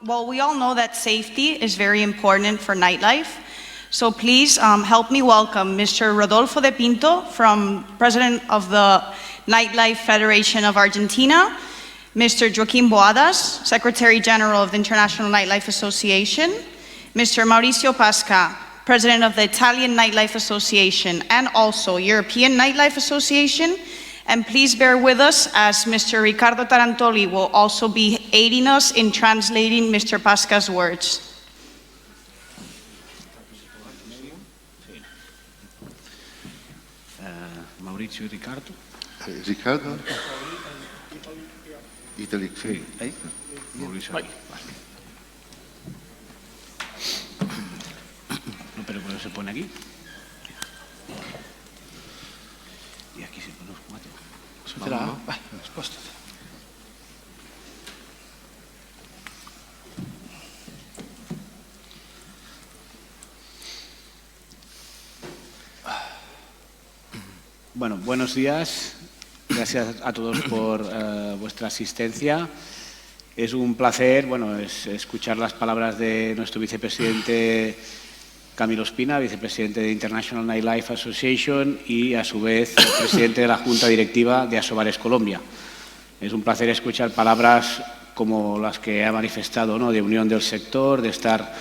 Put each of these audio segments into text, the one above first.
Well, we all know that safety is very important for nightlife. So please help me welcome Mr. Rodolfo de Pinto, President of the Nightlife Federation of Argentina, Mr. Joaquín Boadas, Secretary General of the International Nightlife Association, Mr. Mauricio Pasca, President of the Italian Nightlife Association and also European Nightlife Association. And please bear with us as Mr. Ricardo Tarantoli will also be aiding us in translating Mr. Pasca's words. Mauricio y Ricardo. Ricardo. Italy. Sí. Ahí. Mauricio. Ahí. Vale. No, pero se pone aquí. Y aquí se ponen los cuatro. Vai, spostati. Bueno, buenos días. Gracias a todos por vuestra asistencia. Es un placer, escuchar las palabras de nuestro vicepresidente Camilo Espina, vicepresidente de International Nightlife Association y, a su vez, presidente de la Junta Directiva de Asobares Colombia. Es un placer escuchar palabras como las que ha manifestado, ¿no?, de unión del sector, de estar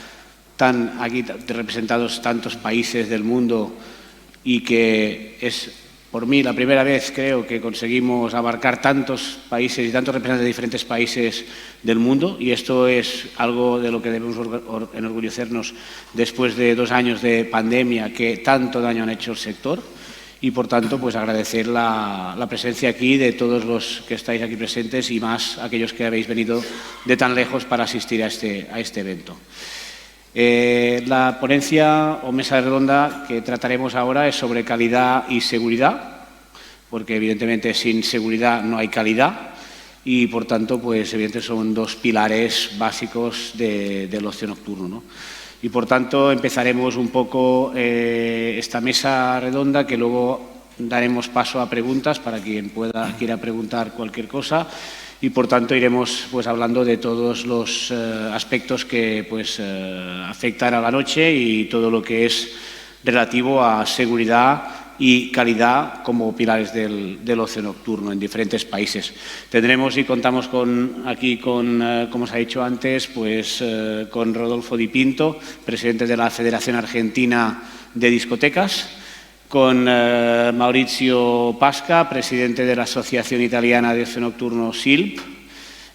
aquí representados tantos países del mundo y que es, por mí, la primera vez, creo, que conseguimos abarcar tantos países y tantos representantes de diferentes países del mundo, y esto es algo de lo que debemos enorgullecernos después de 2 años de pandemia que tanto daño han hecho el sector, y por tanto pues agradecer la presencia aquí de todos los que estáis aquí presentes y más aquellos que habéis venido de tan lejos para asistir a este evento. La ponencia o mesa redonda que trataremos ahora es sobre calidad y seguridad, porque evidentemente sin seguridad no hay calidad y por tanto pues evidentemente son 2 pilares básicos del ocio nocturno, ¿no? Y por tanto empezaremos un poco esta mesa redonda, que luego daremos paso a preguntas para quien quiera preguntar cualquier cosa. Y, por tanto, iremos pues hablando de todos los aspectos que afectan a la noche y todo lo que es relativo a seguridad y calidad como pilares del ocio nocturno en diferentes países. Tendremos y contamos aquí con, como se ha dicho antes, con Rodolfo Di Pinto, presidente de la Federación Argentina de Discotecas, con Mauricio Pasca, presidente de la Asociación Italiana de Ocio Nocturno SILP,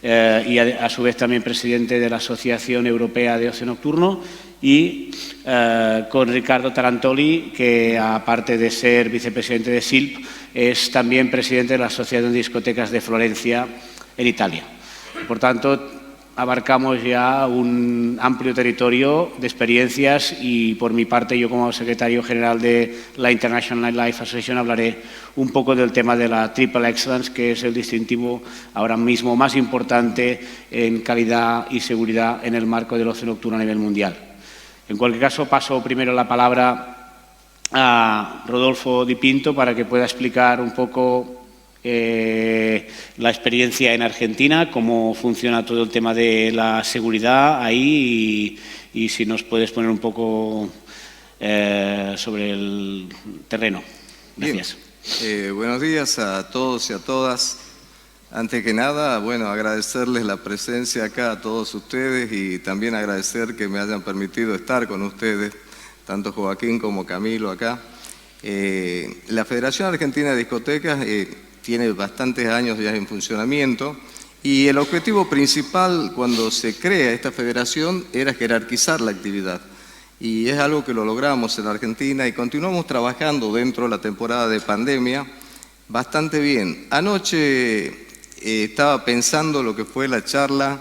y a su vez también presidente de la Asociación Europea de Ocio Nocturno, y con Ricardo Tarantoli, que aparte de ser vicepresidente de SILP, es también presidente de la Asociación de Discotecas de Florencia, en Italia. Por tanto, abarcamos ya un amplio territorio de experiencias y, por mi parte, yo como secretario general de la International Nightlife Association hablaré un poco del tema de la Triple Excellence, que es el distintivo ahora mismo más importante en calidad y seguridad en el marco del ocio nocturno a nivel mundial. En cualquier caso, paso primero la palabra a Rodolfo Di Pinto para que pueda explicar un poco la experiencia en Argentina, cómo funciona todo el tema de la seguridad ahí y si nos puedes poner un poco sobre el terreno. Gracias. Bien. Buenos días a todos y a todas. Antes que nada, agradecerles la presencia acá a todos ustedes y también agradecer que me hayan permitido estar con ustedes, tanto Joaquín como Camilo acá. La Federación Argentina de Discotecas tiene bastantes años ya en funcionamiento y el objetivo principal cuando se crea esta federación era jerarquizar la actividad, y es algo que lo logramos en Argentina y continuamos trabajando dentro de la temporada de pandemia bastante bien. Anoche estaba pensando lo que fue la charla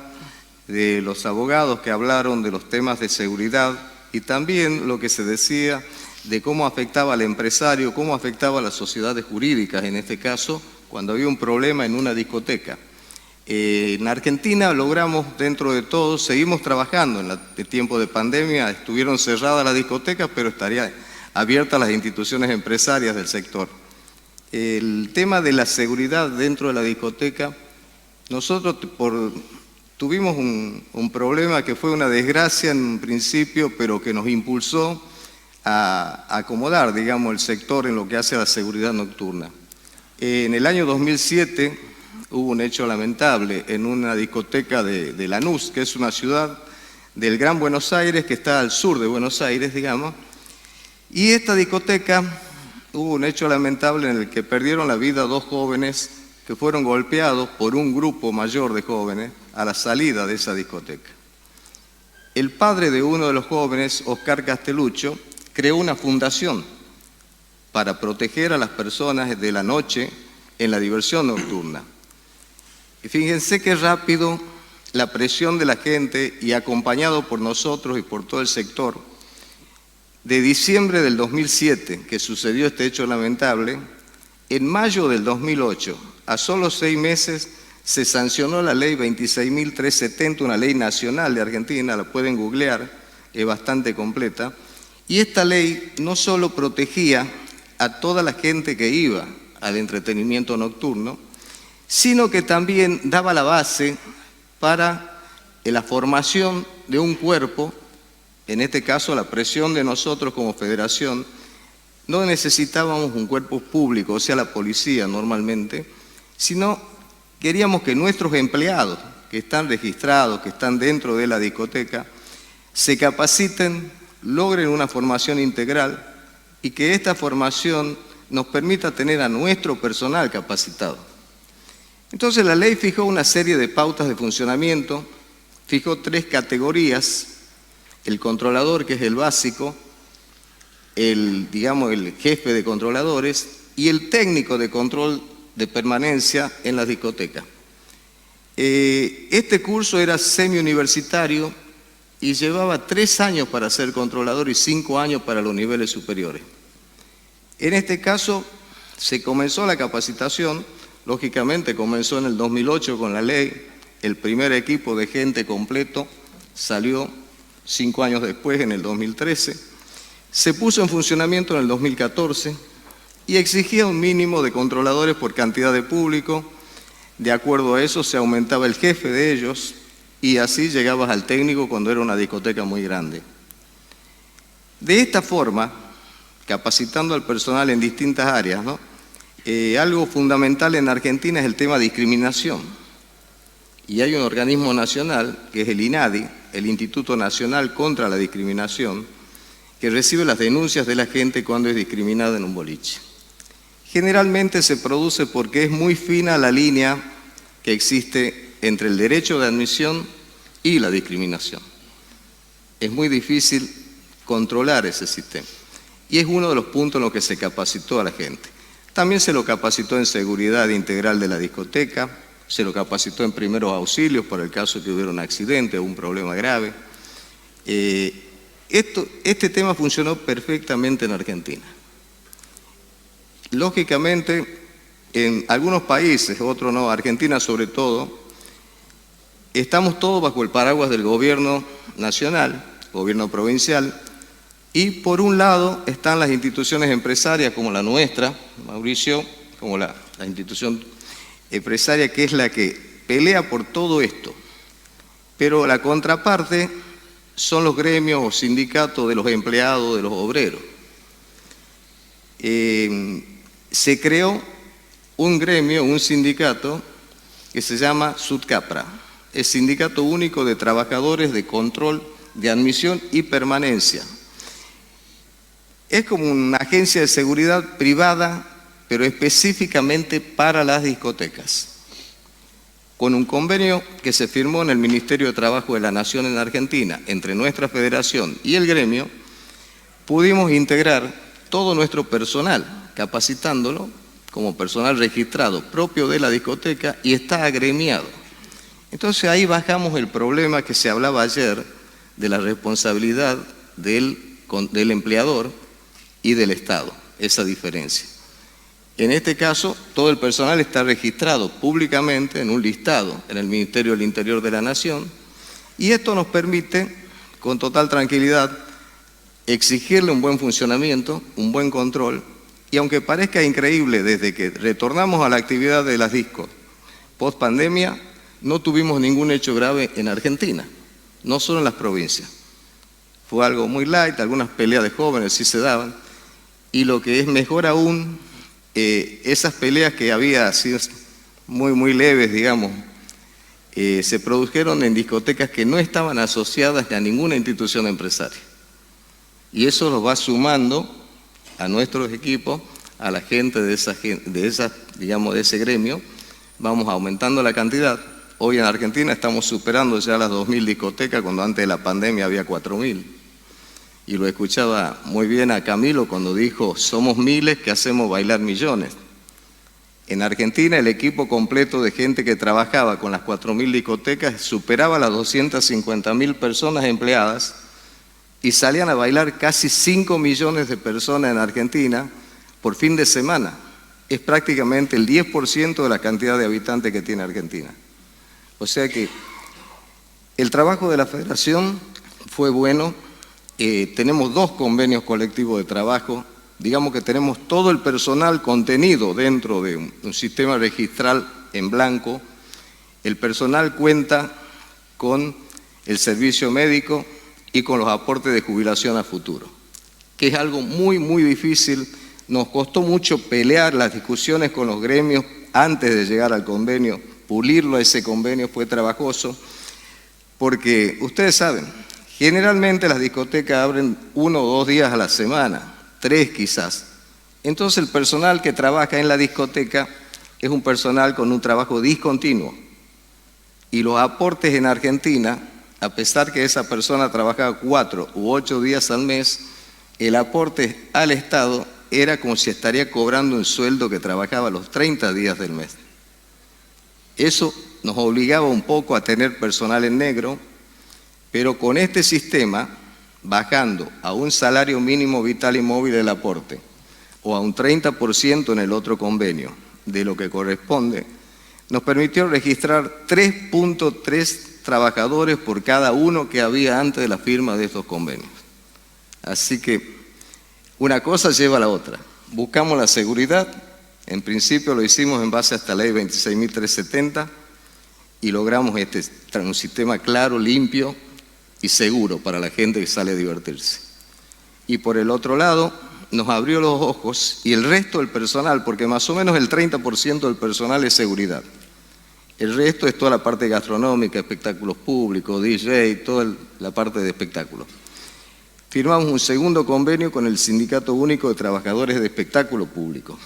de los abogados que hablaron de los temas de seguridad y también lo que se decía de cómo afectaba al empresario, cómo afectaba a las sociedades jurídicas, en este caso, cuando había un problema en una discoteca. En Argentina logramos, dentro de todo, seguimos trabajando. En el tiempo de pandemia estuvieron cerradas las discotecas, pero estarían abiertas las instituciones empresarias del sector. El tema de la seguridad dentro de la discoteca, nosotros tuvimos un problema que fue una desgracia en un principio, pero que nos impulsó a acomodar, digamos, el sector en lo que hace a la seguridad nocturna. En el año 2007 hubo un hecho lamentable en una discoteca de Lanús, que es una ciudad del Gran Buenos Aires, que está al sur de Buenos Aires, digamos, y esta discoteca hubo un hecho lamentable en el que perdieron la vida 2 jóvenes que fueron golpeados por un grupo mayor de jóvenes a la salida de esa discoteca. El padre de uno de los jóvenes, Oscar Castelucho, creó una fundación para proteger a las personas de la noche en la diversión nocturna. Y fíjense qué rápido la presión de la gente, y acompañado por nosotros y por todo el sector, de diciembre del 2007, que sucedió este hecho lamentable, en mayo del 2008, a solo 6 meses, se sancionó la ley 26.370, una ley nacional de Argentina, la pueden googlear, es bastante completa, y esta ley no solo protegía a toda la gente que iba al entretenimiento nocturno, sino que también daba la base para la formación de un cuerpo, en este caso la presión de nosotros como federación. No necesitábamos un cuerpo público, o sea, la policía normalmente, sino queríamos que nuestros empleados que están registrados, que están dentro de la discoteca, se capaciten, logren una formación integral y que esta formación nos permita tener a nuestro personal capacitado. Entonces la ley fijó una serie de pautas de funcionamiento, fijó 3 categorías: el controlador, que es el básico, el jefe de controladores, y el técnico de control de permanencia en las discotecas. Este curso era semi-universitario y llevaba 3 años para ser controlador y 5 años para los niveles superiores. En este caso se comenzó la capacitación, lógicamente comenzó en el 2008 con la ley, el primer equipo de gente completo salió 5 años después, en el 2013, se puso en funcionamiento en el 2014 y exigía un mínimo de controladores por cantidad de público. De acuerdo a eso se aumentaba el jefe de ellos y así llegabas al técnico cuando era una discoteca muy grande. De esta forma, capacitando al personal en distintas áreas, ¿no? Algo fundamental en Argentina es el tema de discriminación. Y hay un organismo nacional, que es el INADI, el Instituto Nacional contra la Discriminación, que recibe las denuncias de la gente cuando es discriminada en un boliche. Generalmente se produce porque es muy fina la línea que existe entre el derecho de admisión y la discriminación. Es muy difícil controlar ese sistema. Y es uno de los puntos en los que se capacitó a la gente. También se lo capacitó en seguridad integral de la discoteca, se lo capacitó en primeros auxilios para el caso que hubiera un accidente o un problema grave. Este tema funcionó perfectamente en Argentina. Lógicamente, en algunos países, otros no, Argentina sobre todo, estamos todos bajo el paraguas del gobierno nacional, gobierno provincial, y por un lado están las instituciones empresarias como la nuestra, Mauricio, como la institución empresaria, que es la que pelea por todo esto. Pero la contraparte son los gremios o sindicatos de los empleados, de los obreros. Se creó un gremio, un sindicato que se llama SUTCAPRA, el Sindicato Único de Trabajadores de Control de Admisión y Permanencia. Es como una agencia de seguridad privada, pero específicamente para las discotecas, con un convenio que se firmó en el Ministerio de Trabajo de la Nación en Argentina, entre nuestra federación y el gremio. Pudimos integrar todo nuestro personal, capacitándolo como personal registrado propio de la discoteca y está agremiado. Entonces ahí bajamos el problema que se hablaba ayer de la responsabilidad del empleador y del Estado, esa diferencia. En este caso, todo el personal está registrado públicamente en un listado en el Ministerio del Interior de la Nación y esto nos permite, con total tranquilidad, exigirle un buen funcionamiento, un buen control, y aunque parezca increíble, desde que retornamos a la actividad de las discos post pandemia, no tuvimos ningún hecho grave en Argentina, no solo en las provincias. Fue algo muy light, algunas peleas de jóvenes sí se daban, y lo que es mejor aún, esas peleas que había sido muy leves, digamos, se produjeron en discotecas que no estaban asociadas a ninguna institución empresaria. Y eso lo va sumando a nuestros equipos, a la gente de ese gremio, vamos aumentando la cantidad. Hoy en Argentina estamos superando ya las 2.000 discotecas, cuando antes de la pandemia había 4.000. Y lo escuchaba muy bien a Camilo cuando dijo, somos miles que hacemos bailar millones. En Argentina el equipo completo de gente que trabajaba con las 4.000 discotecas superaba las 250.000 personas empleadas y salían a bailar casi 5 millones de personas en Argentina por fin de semana. Es prácticamente el 10% de la cantidad de habitantes que tiene Argentina. O sea que el trabajo de la Federación fue bueno. Tenemos 2 convenios colectivos de trabajo. Digamos que tenemos todo el personal contenido dentro de un sistema registral en blanco. El personal cuenta con el servicio médico y con los aportes de jubilación a futuro, que es algo muy difícil. Nos costó mucho pelear las discusiones con los gremios antes de llegar al convenio, pulirlo a ese convenio fue trabajoso, porque ustedes saben, generalmente las discotecas abren 1 o 2 días a la semana, 3 quizás. Entonces el personal que trabaja en la discoteca es un personal con un trabajo discontinuo. Y los aportes en Argentina, a pesar que esa persona trabajaba 4 u 8 días al mes, el aporte al Estado era como si estaría cobrando un sueldo que trabajaba los 30 días del mes. Eso nos obligaba un poco a tener personal en negro, pero con este sistema, bajando a un salario mínimo vital y móvil el aporte, o a un 30% en el otro convenio de lo que corresponde, nos permitió registrar 3.3 trabajadores por cada uno que había antes de la firma de estos convenios. Así que una cosa lleva a la otra. Buscamos la seguridad, en principio lo hicimos en base a esta ley 26.370 y logramos un sistema claro, limpio y seguro para la gente que sale a divertirse. Y por el otro lado, nos abrió los ojos y el resto del personal, porque más o menos el 30% del personal es seguridad. El resto es toda la parte gastronómica, espectáculos públicos, DJ, toda la parte de espectáculos. Firmamos un segundo convenio con el Sindicato Único de Trabajadores de Espectáculo Público.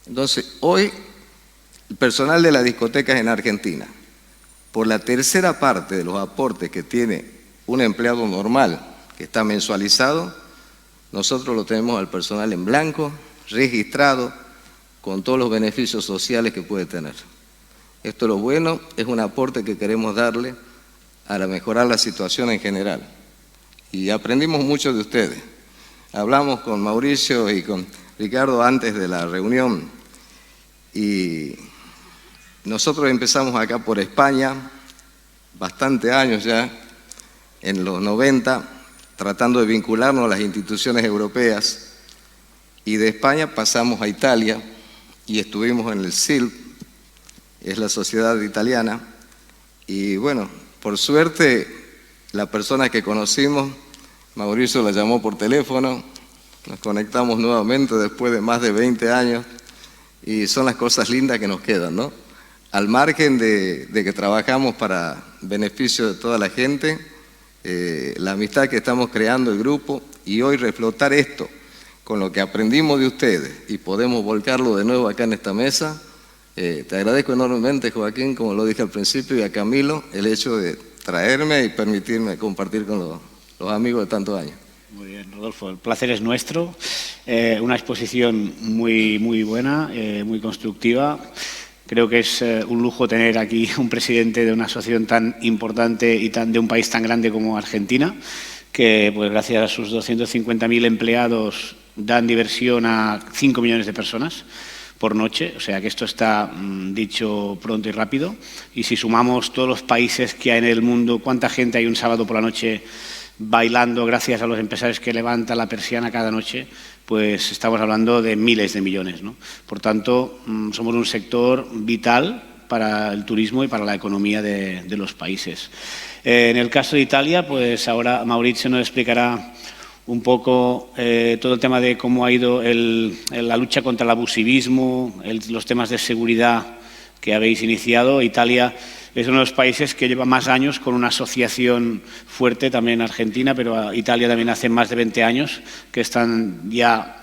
Entonces, hoy, el personal de las discotecas en Argentina, por la tercera parte de los aportes que tiene un empleado normal que está mensualizado, nosotros lo tenemos al personal en blanco, registrado, con todos los beneficios sociales que puede tener. Esto es lo bueno, es un aporte que queremos darle para mejorar la situación en general. Y aprendimos mucho de ustedes. Hablamos con Mauricio y con Ricardo antes de la reunión y nosotros empezamos acá por España, bastantes años ya, en los 90, tratando de vincularnos a las instituciones europeas, y de España pasamos a Italia y estuvimos en el SILP, es la sociedad italiana, y bueno, por suerte la persona que conocimos, Mauricio la llamó por teléfono, nos conectamos nuevamente después de más de 20 años y son las cosas lindas que nos quedan, ¿no? Al margen de que trabajamos para beneficio de toda la gente, la amistad que estamos creando el grupo y hoy reflotar esto con lo que aprendimos de ustedes y podemos volcarlo de nuevo acá en esta mesa, te agradezco enormemente, Joaquín, como lo dije al principio, y a Camilo, el hecho de traerme y permitirme compartir con los amigos de tantos años. Muy bien, Rodolfo, el placer es nuestro. Una exposición muy buena, muy constructiva. Creo que es un lujo tener aquí un presidente de una asociación tan importante y de un país tan grande como Argentina, que pues gracias a sus 250.000 empleados dan diversión a 5 millones de personas por noche, o sea que esto está dicho pronto y rápido. Y si sumamos todos los países que hay en el mundo, cuánta gente hay un sábado por la noche bailando gracias a los empresarios que levantan la persiana cada noche, pues estamos hablando de miles de millones, ¿no? Por tanto, somos un sector vital para el turismo y para la economía de los países. En el caso de Italia, pues ahora Maurizio nos explicará un poco todo el tema de cómo ha ido la lucha contra el abusivismo, los temas de seguridad que habéis iniciado. Italia es uno de los países que lleva más años con una asociación fuerte, también en Argentina, pero Italia también hace más de 20 años que están ya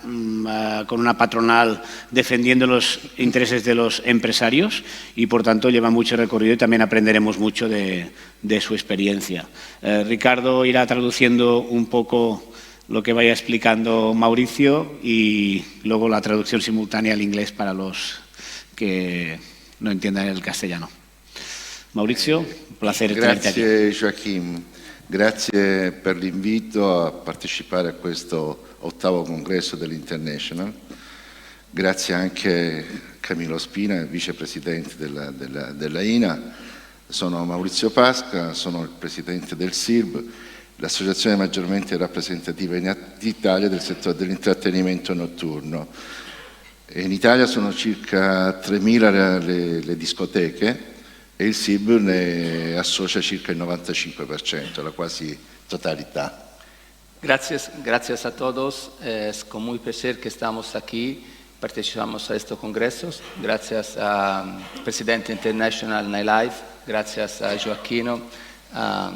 con una patronal defendiendo los intereses de los empresarios y, por tanto, lleva mucho recorrido y también aprenderemos mucho de su experiencia. Ricardo irá traduciendo un poco lo que vaya explicando Mauricio y luego la traducción simultánea al inglés para los que no entiendan el castellano. Maurizio, un placer tenerte aquí. Grazie Joachim, grazie per l'invito a partecipare a questo 8º congresso dell'International. Grazie anche a Camillo Spina, vicepresidente della INA. Sono Maurizio Pasca, sono il presidente del SIRB, l'associazione maggiormente rappresentativa in Italia del settore dell'intrattenimento notturno. In Italia sono circa 3.000 le discoteche e il SIRB ne associa circa il 95%, la quasi totalità. Gracias a todos. Es con muy placer que estamos aquí, participamos a estos congresos. Gracias al presidente International Nightlife, gracias a Joaquino, a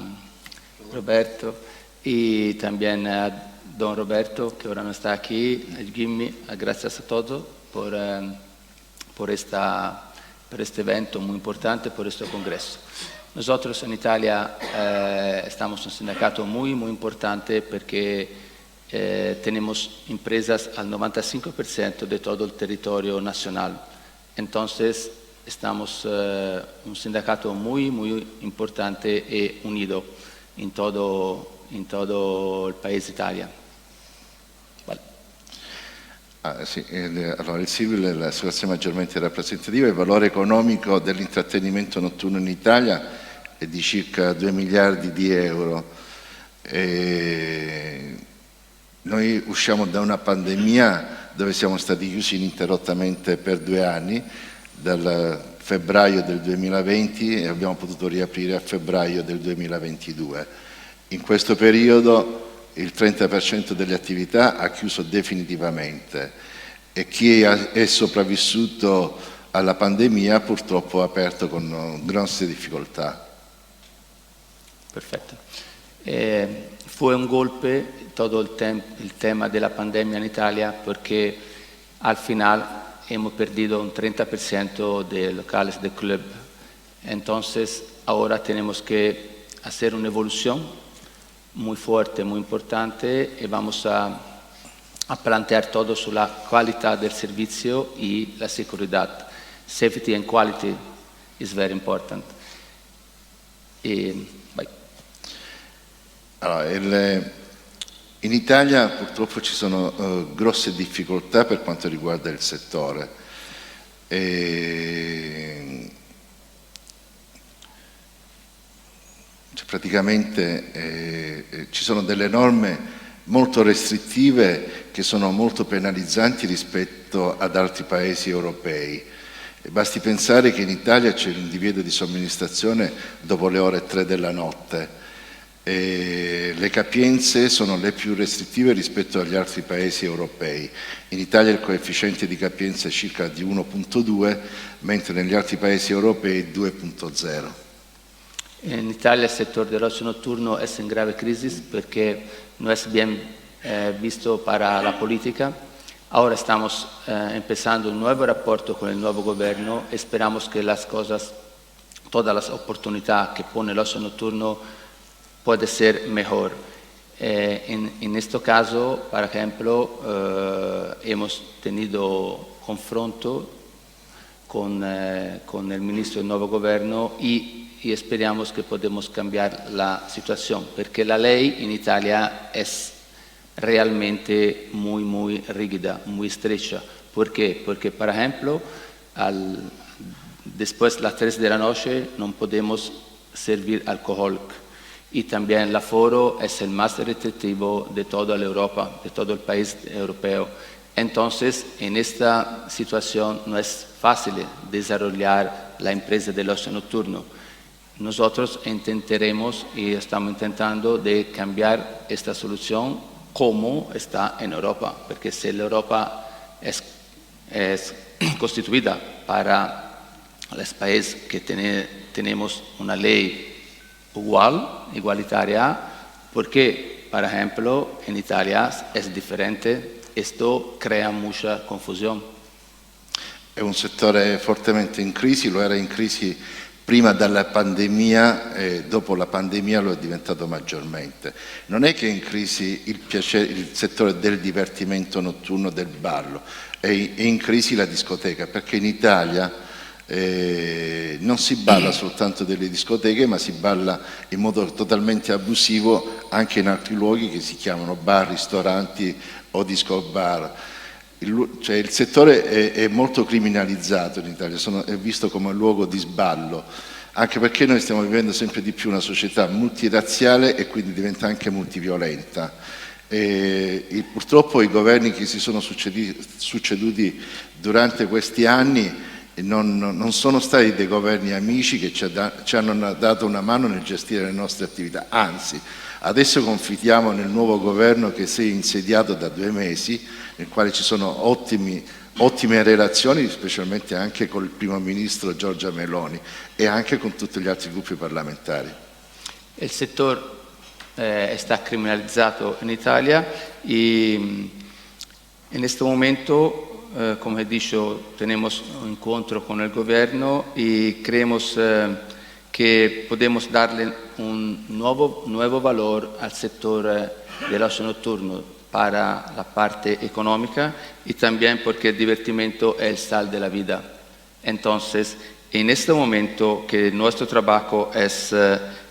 Roberto y también a don Roberto, que ahora no está aquí, a Jimmy. Gracias a todos por este evento muy importante, por este congreso. Nosotros en Italia estamos en un sindicato muy importante porque tenemos empresas al 95% de todo el territorio nacional. Entonces estamos un sindicato muy importante y unido en todo el país de Italia. Sì, allora il SIRB è l'associazione maggiormente rappresentativa. Il valore economico dell'intrattenimento notturno in Italia è di circa 2 miliardi di euro. Noi usciamo da una pandemia dove siamo stati chiusi ininterrottamente per 2 anni, dal febbraio del 2020 e abbiamo potuto riaprire a febbraio del 2022. In questo periodo il 30% delle attività ha chiuso definitivamente e chi è sopravvissuto alla pandemia purtroppo ha aperto con grosse difficoltà. Perfetto. Fue un golpe todo el tema de la pandemia en Italia porque al final hemos perdido un 30% de locales de club. Entonces ahora tenemos que hacer una evolución muy fuerte, muy importante y vamos a plantear todo sobre la calidad del servicio y la seguridad. Safety and quality is very important. Allora, in Italia purtroppo ci sono grosse difficoltà per quanto riguarda il settore. Praticamente ci sono delle norme molto restrittive che sono molto penalizzanti rispetto ad altri paesi europei. Basti pensare che in Italia c'è il divieto di somministrazione dopo le ore 3 della notte. Le capienze sono le più restrittive rispetto agli altri paesi europei. In Italia il coefficiente di capienza è circa di 1,2, mentre negli altri paesi europei 2,0. En Italia el sector del ocio nocturno es en grave crisis porque no es bien visto para la política. Ahora estamos empezando un nuevo rapporto con el nuevo gobierno. Esperamos que las cosas, todas las oportunidades que pone el ocio nocturno puede ser mejor. En este caso, por ejemplo, hemos tenido confronto con el ministro del nuevo gobierno y esperamos que podamos cambiar la situación, porque la ley en Italia es realmente muy rígida, muy estrecha. ¿Por qué? Porque, por ejemplo, después de las 3 de la noche no podemos servir alcohol. Y también el aforo es el más restrictivo de toda la Europa, de todo el país europeo. Entonces, en esta situación no es fácil desarrollar la empresa del ocio nocturno. Nosotros intentaremos y estamos intentando de cambiar esta solución como está en Europa, porque si la Europa es constituida para los países que tenemos una ley igualitaria, porque, por ejemplo, en Italia es diferente, esto crea mucha confusión. È un settore fortemente in crisi, lo era in crisi prima della pandemia e dopo la pandemia lo è diventato maggiormente. Non è che è in crisi il settore del divertimento notturno, del ballo, è in crisi la discoteca, perché in Italia non si balla soltanto delle discoteche, ma si balla in modo totalmente abusivo anche in altri luoghi che si chiamano bar, ristoranti o disco bar. Cioè il settore è molto criminalizzato in Italia, è visto come luogo di sballo, anche perché noi stiamo vivendo sempre di più una società multirazziale e quindi diventa anche multiviolenta. Purtroppo i governi che si sono succeduti durante questi anni non sono stati dei governi amici che ci hanno dato una mano nel gestire le nostre attività, anzi adesso confidiamo nel nuovo governo che si è insediato da 2 mesi, nel quale ci sono ottime relazioni, specialmente anche con il primo ministro Giorgia Meloni e anche con tutti gli altri gruppi parlamentari. El sector está criminalizado en Italia y en este momento, como he dicho, tenemos un encuentro con el gobierno y creemos que podemos darle un nuevo valor al sector del ocio nocturno para la parte económica y también porque el divertimento es el sal de la vida. Entonces, en este momento que nuestro trabajo es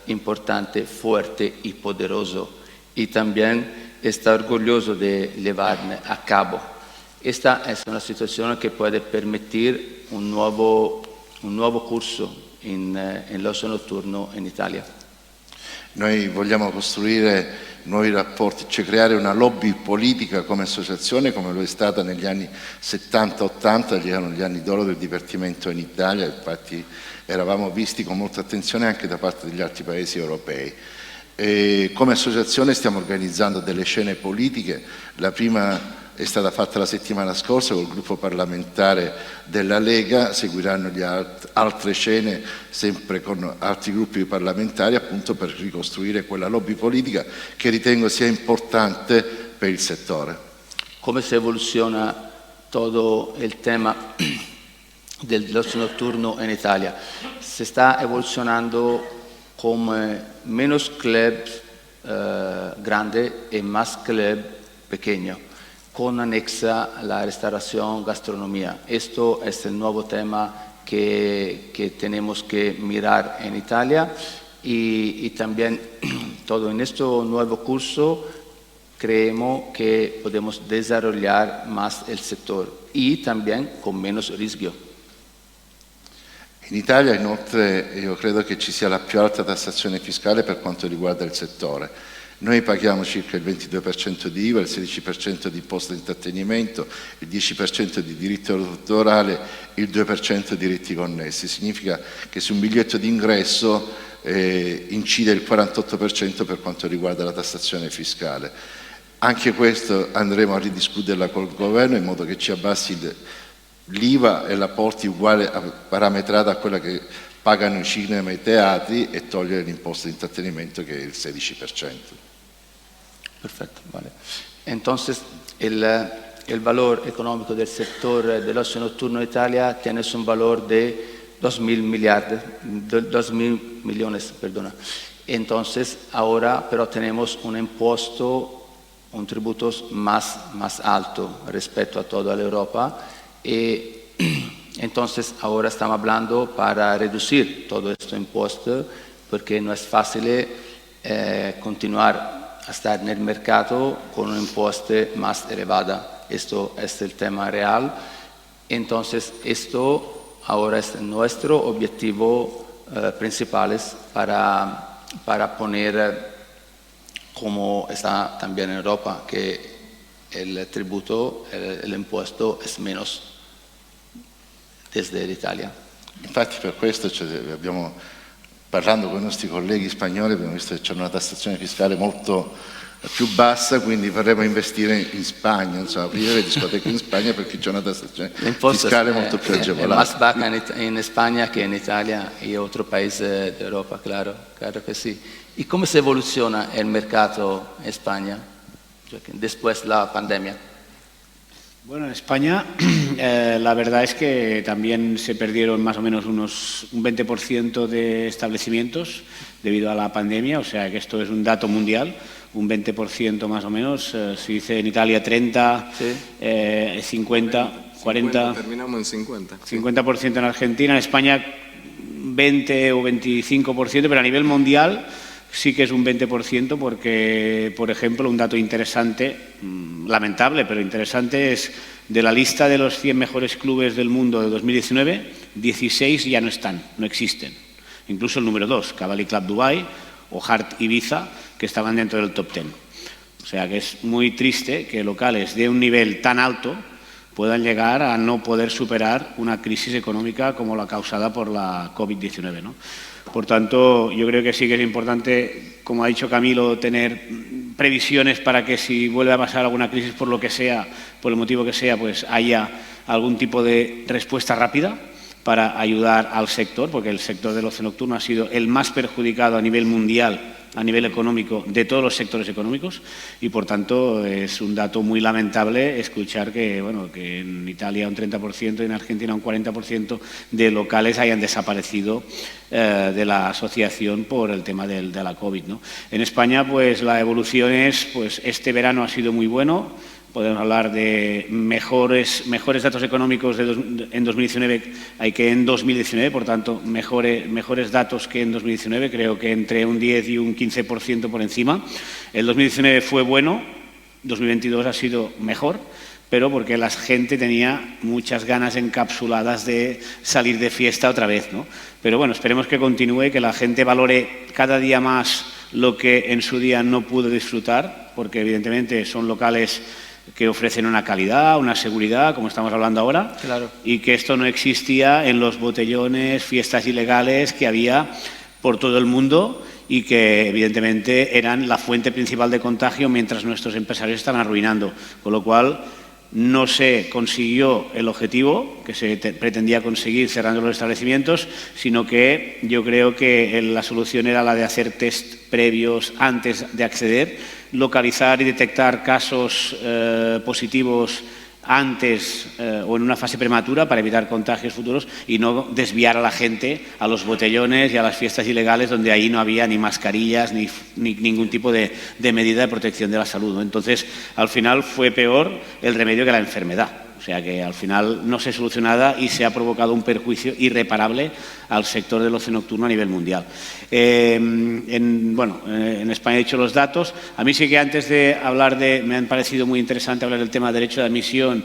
importante, fuerte y poderoso y también está orgulloso de llevar a cabo. Esta es una situación que puede permitir un nuovo curso en l'ocio notturno in Italia. Noi vogliamo costruire nuovi rapporti, cioè creare una lobby politica come associazione, come lo è stata negli anni 70-80, erano gli anni d'oro del divertimento in Italia, infatti eravamo visti con molta attenzione anche da parte degli altri paesi europei. E come associazione stiamo organizzando delle scene politiche, la prima è stata fatta la settimana scorsa col gruppo parlamentare della Lega, seguiranno altre scene sempre con altri gruppi parlamentari appunto per ricostruire quella lobby politica che ritengo sia importante per il settore. Come si evoluciona todo el tema del ocio nocturno en Italia? Se está evolucionando con menos clubs grandes y más clubs pequeños, con anexa la restauración, gastronomía. Esto es el nuevo tema que tenemos que mirar en Italia y también todo en este nuevo curso creemos que podemos desarrollar más el sector y también con menos riesgo. In Italia inoltre io credo che ci sia la più alta tassazione fiscale per quanto riguarda il settore. Noi paghiamo circa il 22% di IVA, il 16% di imposta di intrattenimento, il 10% di diritto autorale, il 2% di diritti connessi. Significa che su un biglietto d'ingresso incide il 48% per quanto riguarda la tassazione fiscale. Anche questo andremo a ridiscuterla col governo in modo che ci abbassi l'IVA e la porti uguale, parametrata a quella che pagano i cinema e i teatri e togliere l'imposta di intrattenimento che è il 16%. Perfecto, vale. Entonces, el valor económico del sector del ocio nocturno en Italia tiene un valor de 2.000 millones. Entonces, ahora pero tenemos un impuesto, un tributo más alto respecto a toda la Europa y entonces ahora estamos hablando para reducir todo este impuesto porque no es fácil continuar a estar en el mercado con un impuesto más elevado. Esto es el tema real. Entonces, esto ahora es nuestro objetivo principal para poner como está también en Europa, que el tributo, el impuesto es menos desde Italia. Infatti per questo parlando con i nostri colleghi spagnoli abbiamo visto che c'è una tassazione fiscale molto più bassa, quindi vorremmo investire in Spagna, insomma, aprire le discoteche in Spagna perché c'è una tassazione fiscale molto più agevolata. Más baja en España que en Italia y otros países de Europa, claro que sí. ¿Y cómo se evoluciona el mercado en España después de la pandemia? Bueno, en España la verdad es que también se perdieron más o menos un 20% de establecimientos debido a la pandemia, o sea que esto es un dato mundial, un 20% más o menos, se dice en Italia 30, sí. 50, 40... Terminamos en 50. 50% en Argentina, en España 20 o 25%, pero a nivel mundial sí que es un 20% porque, por ejemplo, un dato interesante, lamentable, pero interesante, es de la lista de los 100 mejores clubes del mundo de 2019, 16 ya no están, no existen. Incluso el número 2, Cavalli Club Dubai o Hart Ibiza, que estaban dentro del top 10. O sea que es muy triste que locales de un nivel tan alto puedan llegar a no poder superar una crisis económica como la causada por la COVID-19, ¿no? Por tanto, yo creo que sí que es importante, como ha dicho Camilo, tener previsiones para que si vuelve a pasar alguna crisis por lo que sea, por el motivo que sea, pues haya algún tipo de respuesta rápida para ayudar al sector, porque el sector del ocio nocturno ha sido el más perjudicado a nivel mundial, a nivel económico, de todos los sectores económicos, y por tanto es un dato muy lamentable escuchar que, bueno, que en Italia un 30% y en Argentina un 40% de locales hayan desaparecido de la asociación por el tema de la COVID, ¿no? En España, pues la evolución es, pues este verano ha sido muy bueno. Podemos hablar de mejores datos económicos en 2019 que en 2019, por tanto, mejores datos que en 2019, creo que entre un 10 y un 15% por encima. El 2019 fue bueno, 2022 ha sido mejor, pero porque la gente tenía muchas ganas encapsuladas de salir de fiesta otra vez, ¿no? Pero bueno, esperemos que continúe, que la gente valore cada día más lo que en su día no pudo disfrutar, porque evidentemente son locales que ofrecen una calidad, una seguridad, como estamos hablando ahora, claro. Y que esto no existía en los botellones, fiestas ilegales que había por todo el mundo y que evidentemente eran la fuente principal de contagio mientras nuestros empresarios estaban arruinando, con lo cual no se consiguió el objetivo que se pretendía conseguir cerrando los establecimientos, sino que yo creo que la solución era la de hacer test previos antes de acceder, localizar y detectar casos positivos antes o en una fase prematura para evitar contagios futuros y no desviar a la gente a los botellones y a las fiestas ilegales donde ahí no había ni mascarillas ni ningún tipo de medida de protección de la salud, ¿no? Entonces, al final fue peor el remedio que la enfermedad. O sea que al final no se solucionó nada y se ha provocado un perjuicio irreparable al sector del ocio nocturno a nivel mundial. En España he dicho los datos. A mí sí que antes de hablar me han parecido muy interesante hablar del tema de derecho de admisión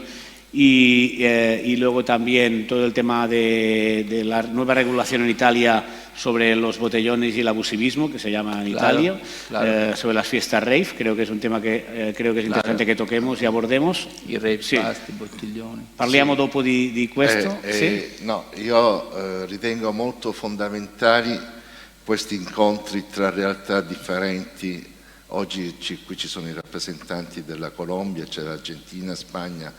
y luego también todo el tema de la nueva regulación en Italia sobre los botellones y el abusivismo, que se llama en Italia, claro. sobre las fiestas rave. Creo que es un tema che creo che è interessante che toquemos e abordemos. I rave, sì. pasti, bottiglioni. Parliamo dopo di questo? Sì? No, io ritengo molto fondamentali questi incontri tra realtà differenti. Oggi qui ci sono i rappresentanti della Colombia, c'è l'Argentina, Spagna,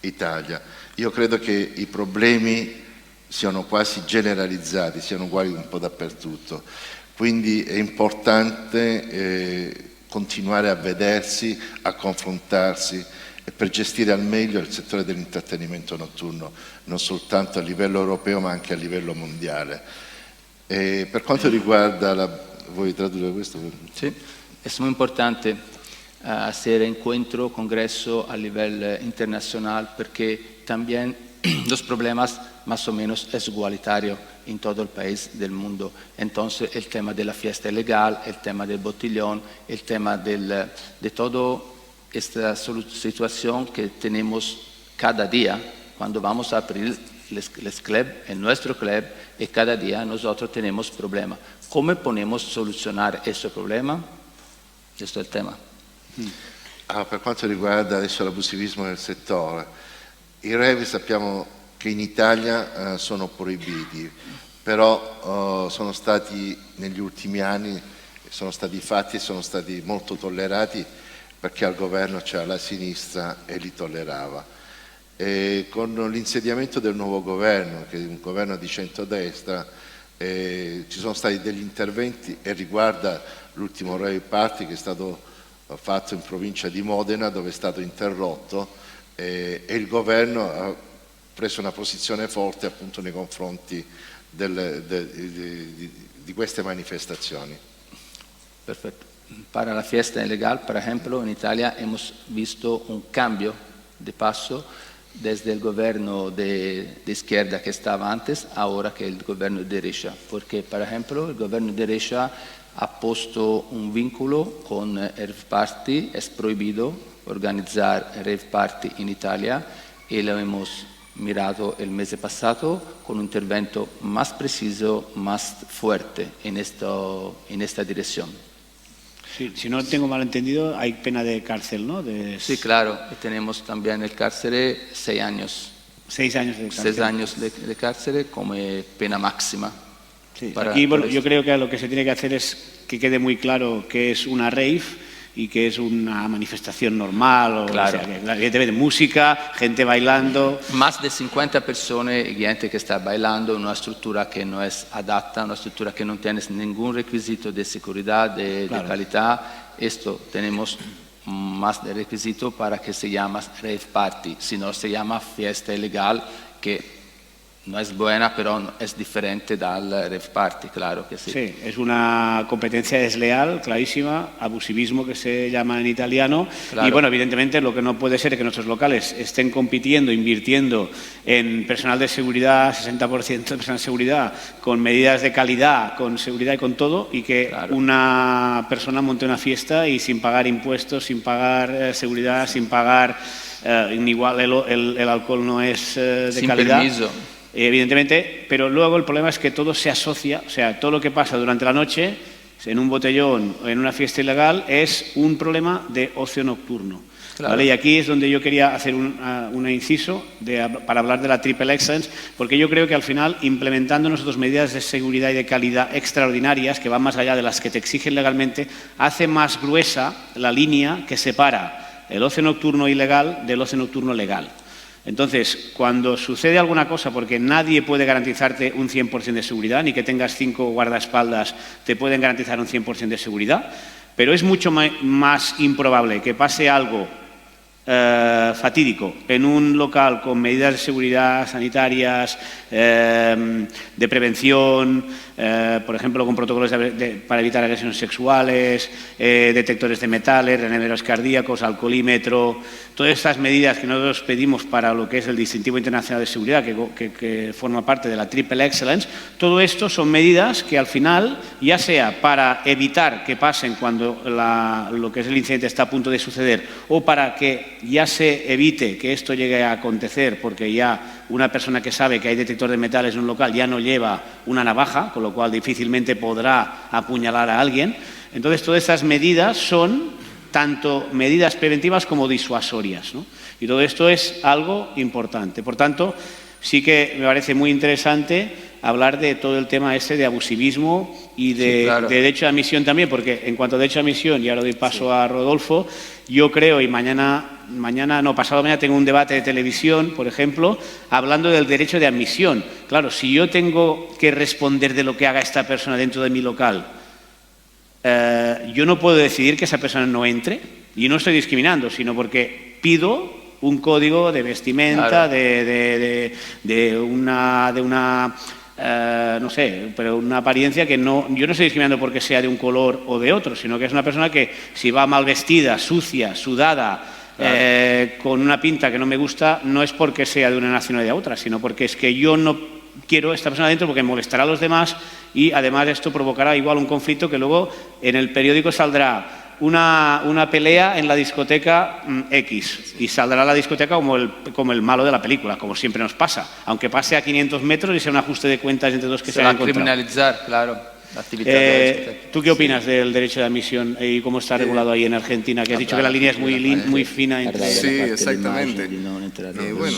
Italia. Io credo che i problemi siano quasi generalizzati, siano uguali un po' dappertutto. Quindi è importante continuare a vedersi, a confrontarsi e per gestire al meglio il settore dell'intrattenimento notturno, non soltanto a livello europeo ma anche a livello mondiale. E per quanto riguarda vuoi tradurre questo? Sí, es muy importante hacer encuentro, congreso a nivel internacional porque también los problemas más o menos es igualitario en todo el país del mundo. Entonces el tema de la fiesta ilegal, el tema del botellón, el tema de toda esta situación que tenemos cada día cuando vamos a abrir les club, en nuestro club, y cada día nosotros tenemos problemas. ¿Cómo podemos solucionar ese problema? Questo è il tema. Per quanto riguarda adesso l'abusivismo nel settore, i rave sappiamo che in Italia sono proibiti, però sono stati negli ultimi anni, sono stati fatti e sono stati molto tollerati perché al governo c'era la sinistra e li tollerava. E con l'insediamento del nuovo governo, che è un governo di centrodestra, ci sono stati degli interventi e riguarda l'ultimo rave party che è stato fatto in provincia di Modena, dove è stato interrotto e il governo ha preso una posizione forte appunto nei confronti di queste manifestazioni. Perfecto. Para la fiesta ilegal, por ejemplo, en Italia hemos visto un cambio de paso desde el gobierno de izquierda que estaba antes, ahora que el gobierno de derecha. Porque, por ejemplo, el gobierno de derecha ha puesto un vínculo con rave party, es prohibido organizar rave party en Italia y lo hemos mirado el mes pasado con un intervento más preciso, más fuerte en esta dirección. Sí, si no tengo mal entendido, hay pena de cárcel, ¿no? Sí, claro. Y tenemos también el cárcel 6 años. 6 años de cárcel. 6 años de cárcel como pena máxima. Sí, aquí bueno, yo creo que lo que se tiene que hacer es que quede muy claro qué es una rave y que es una manifestación normal, Claro. O sea, que evidentemente música, gente bailando. Más de 50 personas y gente que está bailando en una estructura que no es adapta, una estructura que no tiene ningún requisito de seguridad, de calidad. Esto tenemos más de requisito para que se llame rave party, si no se llama fiesta ilegal, que no es buena, pero es diferente del rave party, claro que sí. Sí, es una competencia desleal, clarísima, abusivismo que se llama en italiano. Claro. Y bueno, evidentemente lo que no puede ser es que nuestros locales estén compitiendo, invirtiendo en personal de seguridad, 60% de personal de seguridad, con medidas de calidad, con seguridad y con todo, y que una persona monte una fiesta y sin pagar impuestos, sin pagar seguridad, sin pagar, igual el alcohol no es de Sin calidad. permiso. Evidentemente, pero luego el problema es que todo se asocia, o sea, todo lo que pasa durante la noche, en un botellón o en una fiesta ilegal, es un problema de ocio nocturno. Claro. ¿Vale? Y aquí es donde yo quería hacer un inciso para hablar de la Triple Excellence, porque yo creo que al final, implementando nosotros medidas de seguridad y de calidad extraordinarias, que van más allá de las que te exigen legalmente, hace más gruesa la línea que separa el ocio nocturno ilegal del ocio nocturno legal. Entonces, cuando sucede alguna cosa, porque nadie puede garantizarte un 100% de seguridad, ni que tengas 5 guardaespaldas te pueden garantizar un 100% de seguridad, pero es mucho más improbable que pase algo fatídico en un local con medidas de seguridad sanitarias, de prevención, por ejemplo, con protocolos para evitar agresiones sexuales, detectores de metales, reanimadores cardíacos, alcoholímetro, todas estas medidas que nosotros pedimos para lo que es el Distintivo Internacional de Seguridad, que forma parte de la Triple Excellence. Todo esto son medidas que al final, ya sea para evitar que pasen cuando lo que es el incidente está a punto de suceder, o para que ya se evite que esto llegue a acontecer, porque ya una persona que sabe que hay detector de metales en un local ya no lleva una navaja, con lo cual difícilmente podrá apuñalar a alguien. Entonces, todas estas medidas son tanto medidas preventivas como disuasorias, ¿no? Y todo esto es algo importante. Por tanto, sí que me parece muy interesante hablar de todo el tema este de abusivismo y de derecho de admisión también, porque en cuanto a derecho de admisión, y ahora doy paso a Rodolfo, yo creo, y pasado mañana tengo un debate de televisión, por ejemplo, hablando del derecho de admisión. Claro, si yo tengo que responder de lo que haga esta persona dentro de mi local, yo no puedo decidir que esa persona no entre, y no estoy discriminando, sino porque pido un código de vestimenta, de una no sé, pero una apariencia que no, yo no estoy discriminando porque sea de un color o de otro, sino que es una persona que si va mal vestida, sucia, sudada, con una pinta que no me gusta, no es porque sea de una nacionalidad a otra, sino porque es que yo no quiero esta persona dentro porque molestará a los demás y además esto provocará igual un conflicto que luego en el periódico saldrá una pelea en la discoteca X y saldrá la discoteca como el malo de la película, como siempre nos pasa, aunque pase a 500 metros y sea un ajuste de cuentas entre dos que se han encontrado. criminalizar, claro. actividad. ¿Tú qué opinas del derecho de admisión y cómo está regulado ahí en Argentina? Que has dicho que la línea es muy fina. entre- Sí, exactamente. Bueno,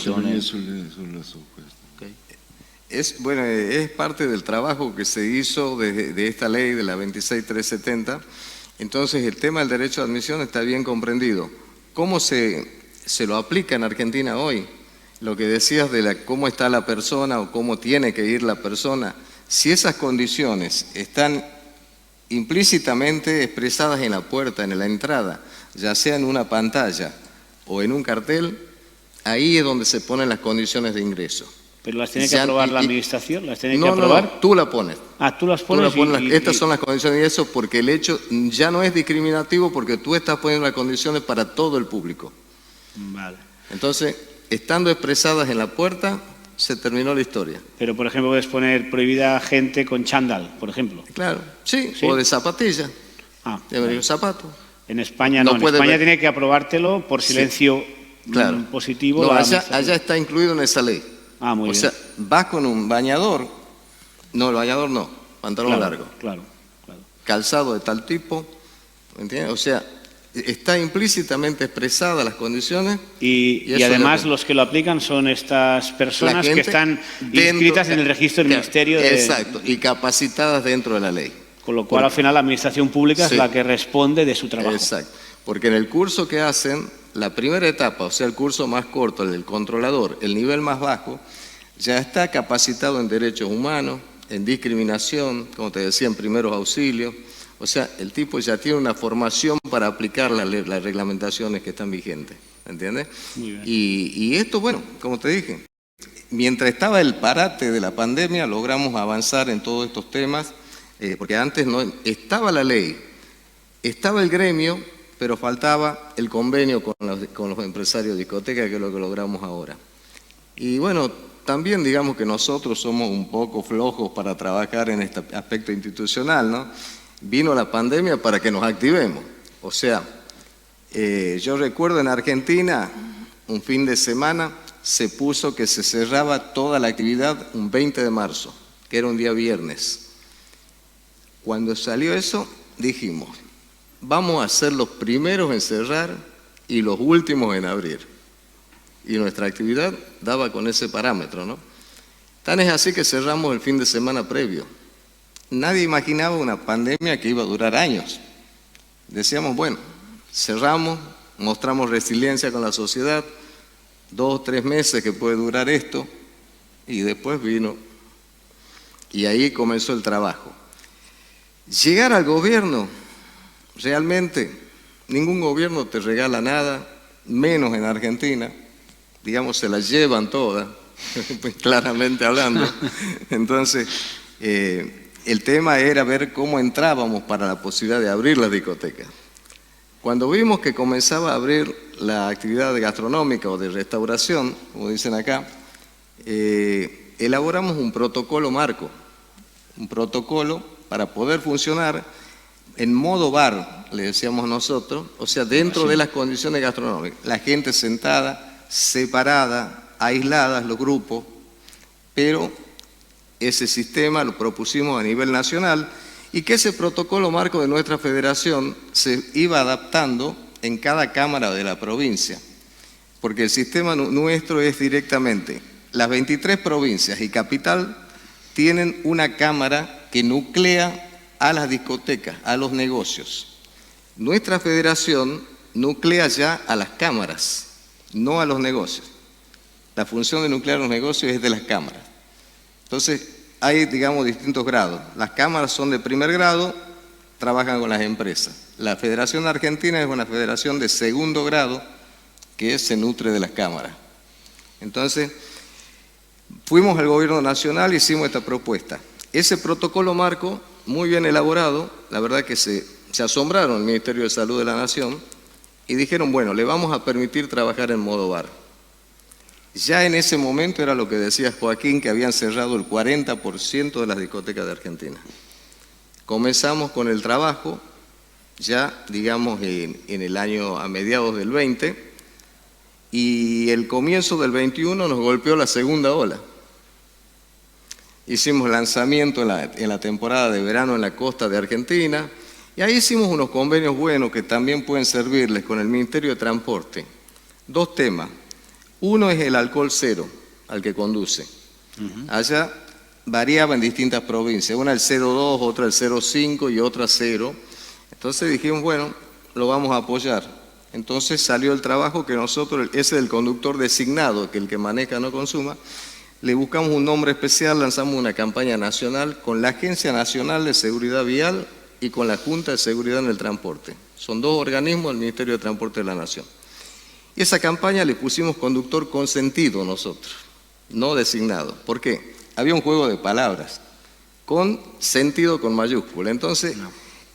bueno, es parte del trabajo que se hizo de esta ley de la 26370. Entonces, el tema del derecho de admisión está bien comprendido. ¿Cómo se lo aplica en Argentina hoy? Lo que decías de cómo está la persona o cómo tiene que ir la persona, si esas condiciones están implícitamente expresadas en la puerta, en la entrada, ya sea en una pantalla o en un cartel, ahí es donde se ponen las condiciones de ingreso. ¿Pero las tiene que aprobar la administración? ¿Las tiene que No, aprobar? tú la pones. Ah, tú las pones. Estas son las condiciones de eso, porque el hecho ya no es discriminativo porque tú estás poniendo las condiciones para todo el público. Vale. Entonces, estando expresadas en la puerta, se terminó la historia. Pero, por ejemplo, puedes poner prohibida gente con chándal, por ejemplo. Claro, sí. Sí. O de zapatilla, Ah, de vale. zapato. En España no. No En puede España ver. tiene que aprobártelo por silencio Claro. positivo. No, la allá administración. está incluido en esa ley. Ah, muy O bien. sea, vas con un bañador, no, el bañador no, pantalón Claro, largo, Claro. calzado de tal tipo, ¿entiendes? O sea, está implícitamente expresada las condiciones. Y eso además le- los que lo aplican son estas personas la que gente están dentro- inscritas en el registro del Claro, Ministerio de... Exacto, y capacitadas dentro de la ley. Con lo cual, al final, la administración pública Sí. es la que responde de su trabajo. Exacto, porque en el curso que hacen, la primera etapa, o sea, el curso más corto, el del controlador, el nivel más bajo, ya está capacitado en derechos humanos, en discriminación, como te decía, en primeros auxilios. O sea, el tipo ya tiene una formación para aplicar las reglamentaciones que están vigentes, ¿entiendes? Muy bien. Y esto, bueno, como te dije, mientras estaba el parate de la pandemia, logramos avanzar en todos estos temas, porque antes no estaba la ley, estaba el gremio, pero faltaba el convenio con los empresarios de discotecas, que es lo que logramos ahora. Y bueno, también digamos que nosotros somos un poco flojos para trabajar en este aspecto institucional, ¿no? Vino la pandemia para que nos activemos. O sea, yo recuerdo en Argentina, un fin de semana, se puso que se cerraba toda la actividad un 20 de marzo, que era un día viernes. Cuando salió eso, dijimos, vamos a ser los primeros en cerrar y los últimos en abrir. Y nuestra actividad daba con ese parámetro, ¿no? Tan es así que cerramos el fin de semana previo. Nadie imaginaba una pandemia que iba a durar años. Decíamos, bueno, cerramos, mostramos resiliencia con la sociedad, 2 o 3 meses que puede durar esto, y después vino, y ahí comenzó el trabajo. Llegar al gobierno, realmente ningún gobierno te regala nada, menos en Argentina, digamos, se la llevan todas, pues, claramente hablando. Entonces, el tema era ver cómo entrábamos para la posibilidad de abrir las discotecas. Cuando vimos que comenzaba a abrir la actividad gastronómica o de restauración, como dicen acá, elaboramos un protocolo marco, un protocolo para poder funcionar en modo bar, le decíamos nosotros, o sea, dentro de las condiciones gastronómicas. La gente sentada, separada, aisladas los grupos, pero ese sistema lo propusimos a nivel nacional y que ese protocolo marco de nuestra federación se iba adaptando en cada cámara de la provincia, porque el sistema nuestro es directamente, las 23 provincias y capital tienen una cámara que nuclea a las discotecas, a los negocios. Nuestra federación nuclea ya a las cámaras, no a los negocios. La función de nuclear los negocios es de las cámaras. Entonces, hay, digamos, distintos grados. Las cámaras son de primer grado, trabajan con las empresas. La Federación Argentina es una federación de segundo grado que se nutre de las cámaras. Entonces, fuimos al gobierno nacional y hicimos esta propuesta. Ese protocolo marco, muy bien elaborado, la verdad que se asombraron el Ministerio de Salud de la Nación y dijeron, bueno, le vamos a permitir trabajar en modo bar. Ya en ese momento era lo que decía Joaquín, que habían cerrado el 40% de las discotecas de Argentina. Comenzamos con el trabajo, ya digamos en el año a mediados del 20, y el comienzo del 21 nos golpeó la segunda ola. hicimos lanzamiento en la temporada de verano en la costa de Argentina, y ahí hicimos unos convenios buenos que también pueden servirles con el Ministerio de Transporte. 2 temas. Uno es el alcohol cero al que conduce. Allá variaba en distintas provincias, una el 0,2, otra el 0,5 y otra 0. Entonces dijimos, bueno, lo vamos a apoyar. Entonces salió el trabajo que nosotros, ese del conductor designado, que el que maneja no consuma, le buscamos un nombre especial, lanzamos una campaña nacional con la Agencia Nacional de Seguridad Vial y con la Junta de Seguridad en el Transporte. Son 2 organismos del Ministerio de Transporte de la Nación. Y esa campaña le pusimos conductor consentido nosotros, no designado. ¿Por qué? Había un juego de palabras, con sentido con mayúscula. Entonces,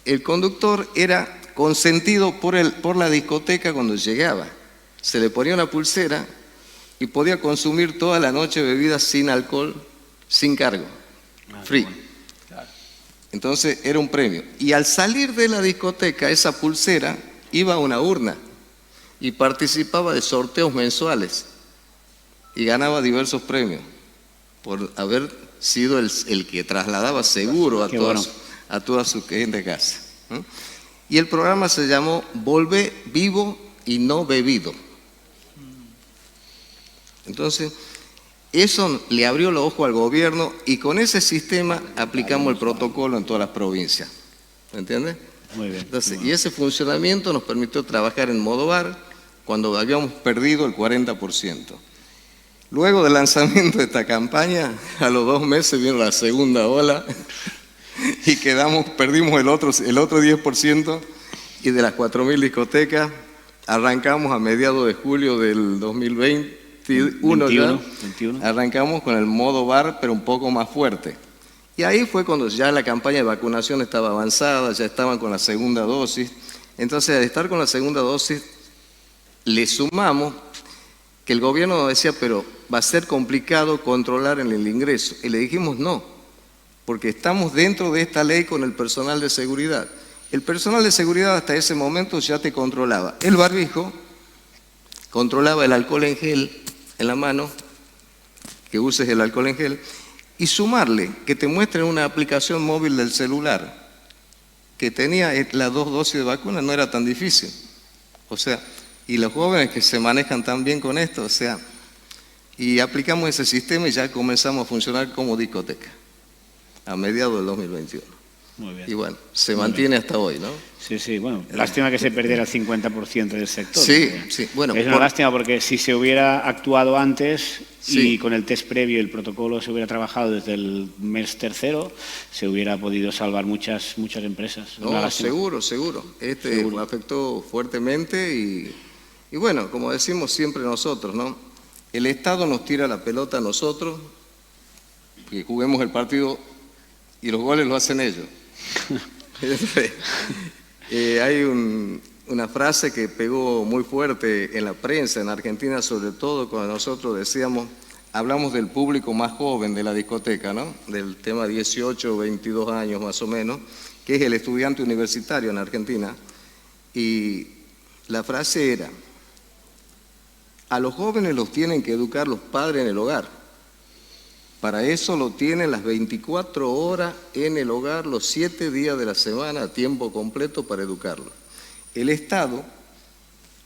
el conductor era consentido por la discoteca cuando llegaba. Se le ponía una pulsera y podía consumir toda la noche bebidas sin alcohol, sin cargo, free. Entonces era un premio. Y al salir de la discoteca, esa pulsera iba a una urna y participaba de sorteos mensuales y ganaba diversos premios por haber sido el que trasladaba seguro a toda su gente de casa. Y el programa se llamó Volvé vivo y no bebido. Entonces, eso le abrió los ojos al gobierno y con ese sistema aplicamos el protocolo en todas las provincias. ¿Me entiendes? Muy bien. Entonces, y ese funcionamiento nos permitió trabajar en modo bar cuando habíamos perdido el 40%. Luego del lanzamiento de esta campaña, a los 2 meses vino la segunda ola y perdimos el otro 10%, y de las 4.000 discotecas arrancamos a mediados de julio del 2021, arrancamos con el modo bar, pero un poco más fuerte. Y ahí fue cuando ya la campaña de vacunación estaba avanzada, ya estaban con la segunda dosis. Entonces, al estar con la segunda dosis, le sumamos que el gobierno nos decía, pero va a ser complicado controlar en el ingreso. Y le dijimos no, porque estamos dentro de esta ley con el personal de seguridad. El personal de seguridad hasta ese momento ya te controlaba el barbijo, controlaba el alcohol en gel en la mano, que uses el alcohol en gel, y sumarle que te muestren una aplicación móvil del celular que tenía las 2 dosis de vacuna, no era tan difícil. O sea, y los jóvenes que se manejan tan bien con esto, o sea, y aplicamos ese sistema y ya comenzamos a funcionar como discoteca a mediados del 2021. Muy bien. Y bueno, se mantiene hasta hoy, ¿no? Sí, sí, bueno, lástima que se perdiera el 50% del sector. Sí, sí, bueno. Es una lástima porque si se hubiera actuado antes Sí. y con el test previo y el protocolo se hubiera trabajado desde el mes 3.0, se hubiera podido salvar muchas empresas. Es una No, lástima. seguro. Seguro. Afectó fuertemente y bueno, como decimos siempre nosotros, ¿no? El Estado nos tira la pelota a nosotros, que juguemos el partido y los goles lo hacen ellos. Hay una frase que pegó muy fuerte en la prensa, en Argentina sobre todo, cuando nosotros decíamos, hablamos del público más joven de la discoteca, ¿no? Del tema 18 o 22 años más o menos, que es el estudiante universitario en Argentina. Y la frase era, a los jóvenes los tienen que educar los padres en el hogar. Para eso lo tienen las 24 horas en el hogar, los 7 días de la semana, a tiempo completo para educarlo. El Estado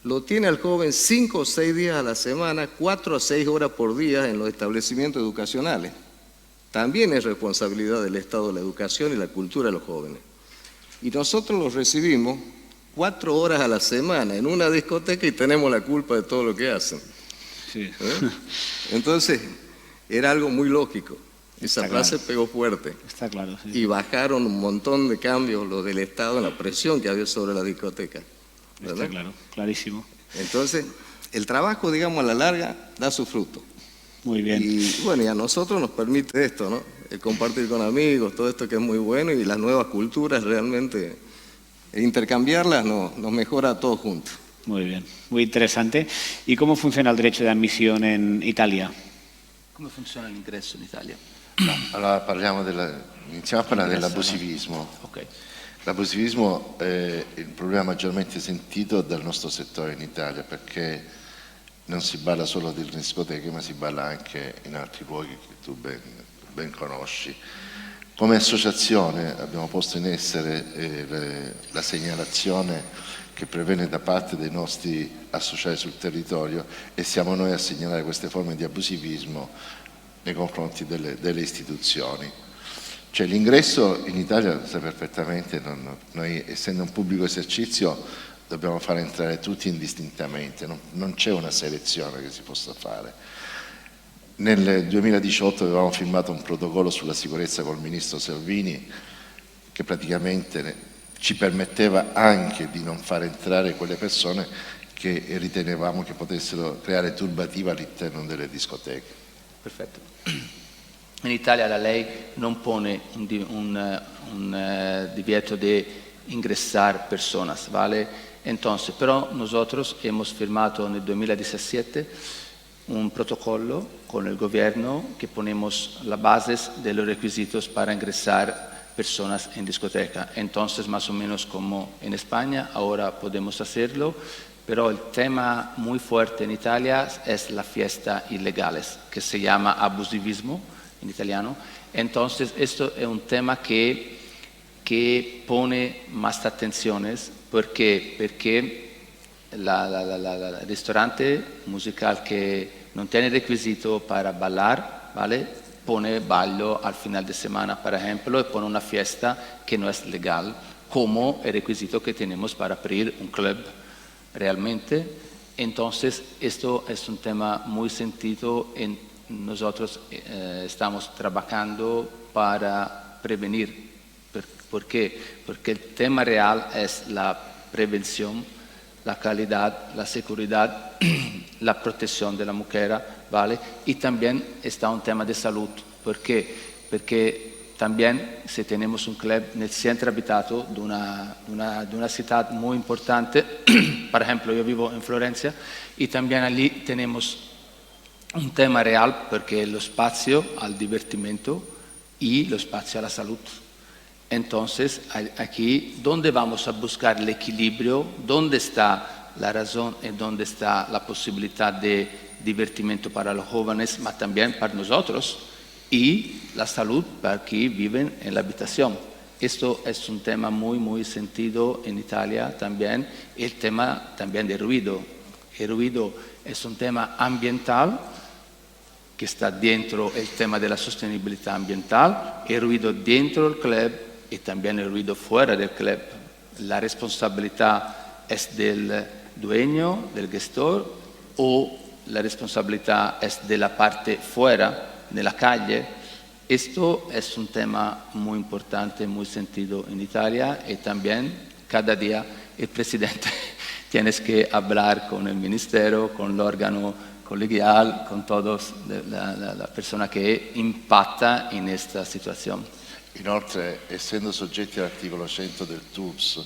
lo tiene al joven 5 o 6 días a la semana, 4 a 6 horas por día en los establecimientos educacionales. También es responsabilidad del Estado la educación y la cultura de los jóvenes. Y nosotros los recibimos 4 horas a la semana en una discoteca y tenemos la culpa de todo lo que hacen. Sí. Entonces, era algo muy lógico. Esa frase pegó fuerte. Está claro, sí. Y bajaron un montón de cambios los del Estado en la presión que había sobre la discoteca. ¿Verdad? Está claro, clarísimo. Entonces, el trabajo, digamos, a la larga da su fruto. Muy bien. Y bueno, y a nosotros nos permite esto, ¿no? El compartir con amigos, todo esto que es muy bueno, y las nuevas culturas realmente, intercambiarlas nos mejora a todos juntos. Muy bien, muy interesante. ¿Y cómo funciona el derecho de admisión en Italia? Come funziona l'ingresso in Italia? Allora iniziamo a parlare dell'abusivismo. Ok. L'abusivismo è il problema maggiormente sentito dal nostro settore in Italia, perché non si balla solo delle discoteche, ma si balla anche in altri luoghi che tu ben ben conosci. Come associazione abbiamo posto in essere la segnalazione che proviene da parte dei nostri associati sul territorio e siamo noi a segnalare queste forme di abusivismo nei confronti delle istituzioni. Cioè l'ingresso in Italia, lo sai perfettamente, noi essendo un pubblico esercizio dobbiamo far entrare tutti indistintamente, non c'è una selezione che si possa fare. Nel 2018 avevamo firmato un protocollo sulla sicurezza col ministro Salvini che praticamente ci permetteva anche di non far entrare quelle persone che ritenevamo che potessero creare turbativa all'interno delle discoteche. Perfetto. In Italia la ley non pone un divieto de ingresar personas, ¿vale? Entonces, pero nosotros hemos firmado en el 2017 un protocolo con el gobierno que ponemos las bases de los requisitos para ingresar personas en discoteca. Entonces, más o menos como en España, ahora podemos hacerlo, pero el tema muy fuerte en Italia es la fiesta ilegales, que se llama abusivismo en italiano. Entonces, esto es un tema que pone más atenciones. ¿Por qué? Porque el restaurante musical que no tiene requisito para bailar, ¿vale? Pone ballo al final de semana, por ejemplo, y pone una fiesta que no es legal, como el requisito que tenemos para abrir un club realmente. Entonces, esto es un tema muy sentido. Nosotros estamos trabajando para prevenir. ¿Por qué? Porque el tema real es la prevención, la calidad, la seguridad, la protección de la mujer, ¿vale? Y también está un tema de salud. ¿Por qué? Porque también si tenemos un club en el centro habitado de una ciudad muy importante, por ejemplo, yo vivo en Florencia, y también allí tenemos un tema real porque el espacio al divertimento y el espacio a la salud. Entonces, aquí, ¿dónde vamos a buscar el equilibrio? ¿Dónde está la razón y dónde está la posibilidad de divertimento para los jóvenes, pero también para nosotros? Y la salud para quienes viven en la habitación. Esto es un tema muy, muy sentido en Italia también. El tema también del ruido. El ruido es un tema ambiental que está dentro el tema de la sostenibilidad ambiental, el ruido dentro del club y también el ruido fuera del club. La responsabilidad es del dueño, del gestor, o la responsabilidad es de la parte fuera, de la calle. Esto es un tema muy importante, muy sentido en Italia y también cada día el presidente tiene que hablar con el ministerio, con el órgano colegial, con todos la persona che impatta in questa situazione. Inoltre, essendo soggetti all'articolo 100 del TULPS,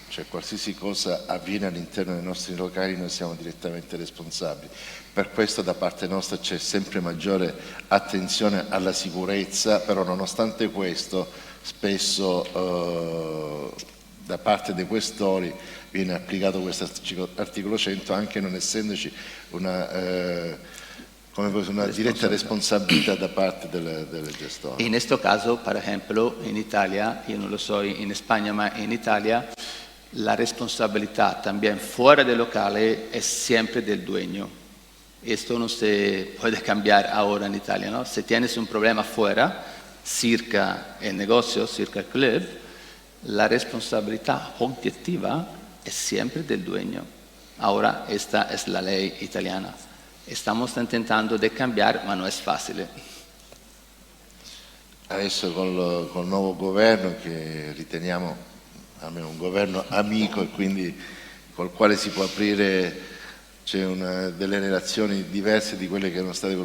cioè qualsiasi cosa avviene all'interno dei nostri locali noi siamo direttamente responsabili. Per questo da parte nostra c'è sempre maggiore attenzione alla sicurezza, però nonostante questo spesso da parte dei questori viene applicato questo articolo 100 anche non essendoci una diretta responsabilità da parte del gestore. In questo caso, per esempio, in Italia, io non lo so in Spagna, ma in Italia la responsabilità también fuera del locale es siempre del dueño. Esto no se puede cambiar ahora en Italia, ¿no? Si tienes un problema fuera, cerca el negocio, cerca el club, la responsabilidad objetiva es siempre del dueño. Ahora esta es la ley italiana. Estamos intentando de cambiar, ma non è facile. Adesso col nuovo governo, che riteniamo almeno un governo amico e quindi col quale si può aprire delle relazioni diverse di quelle che erano state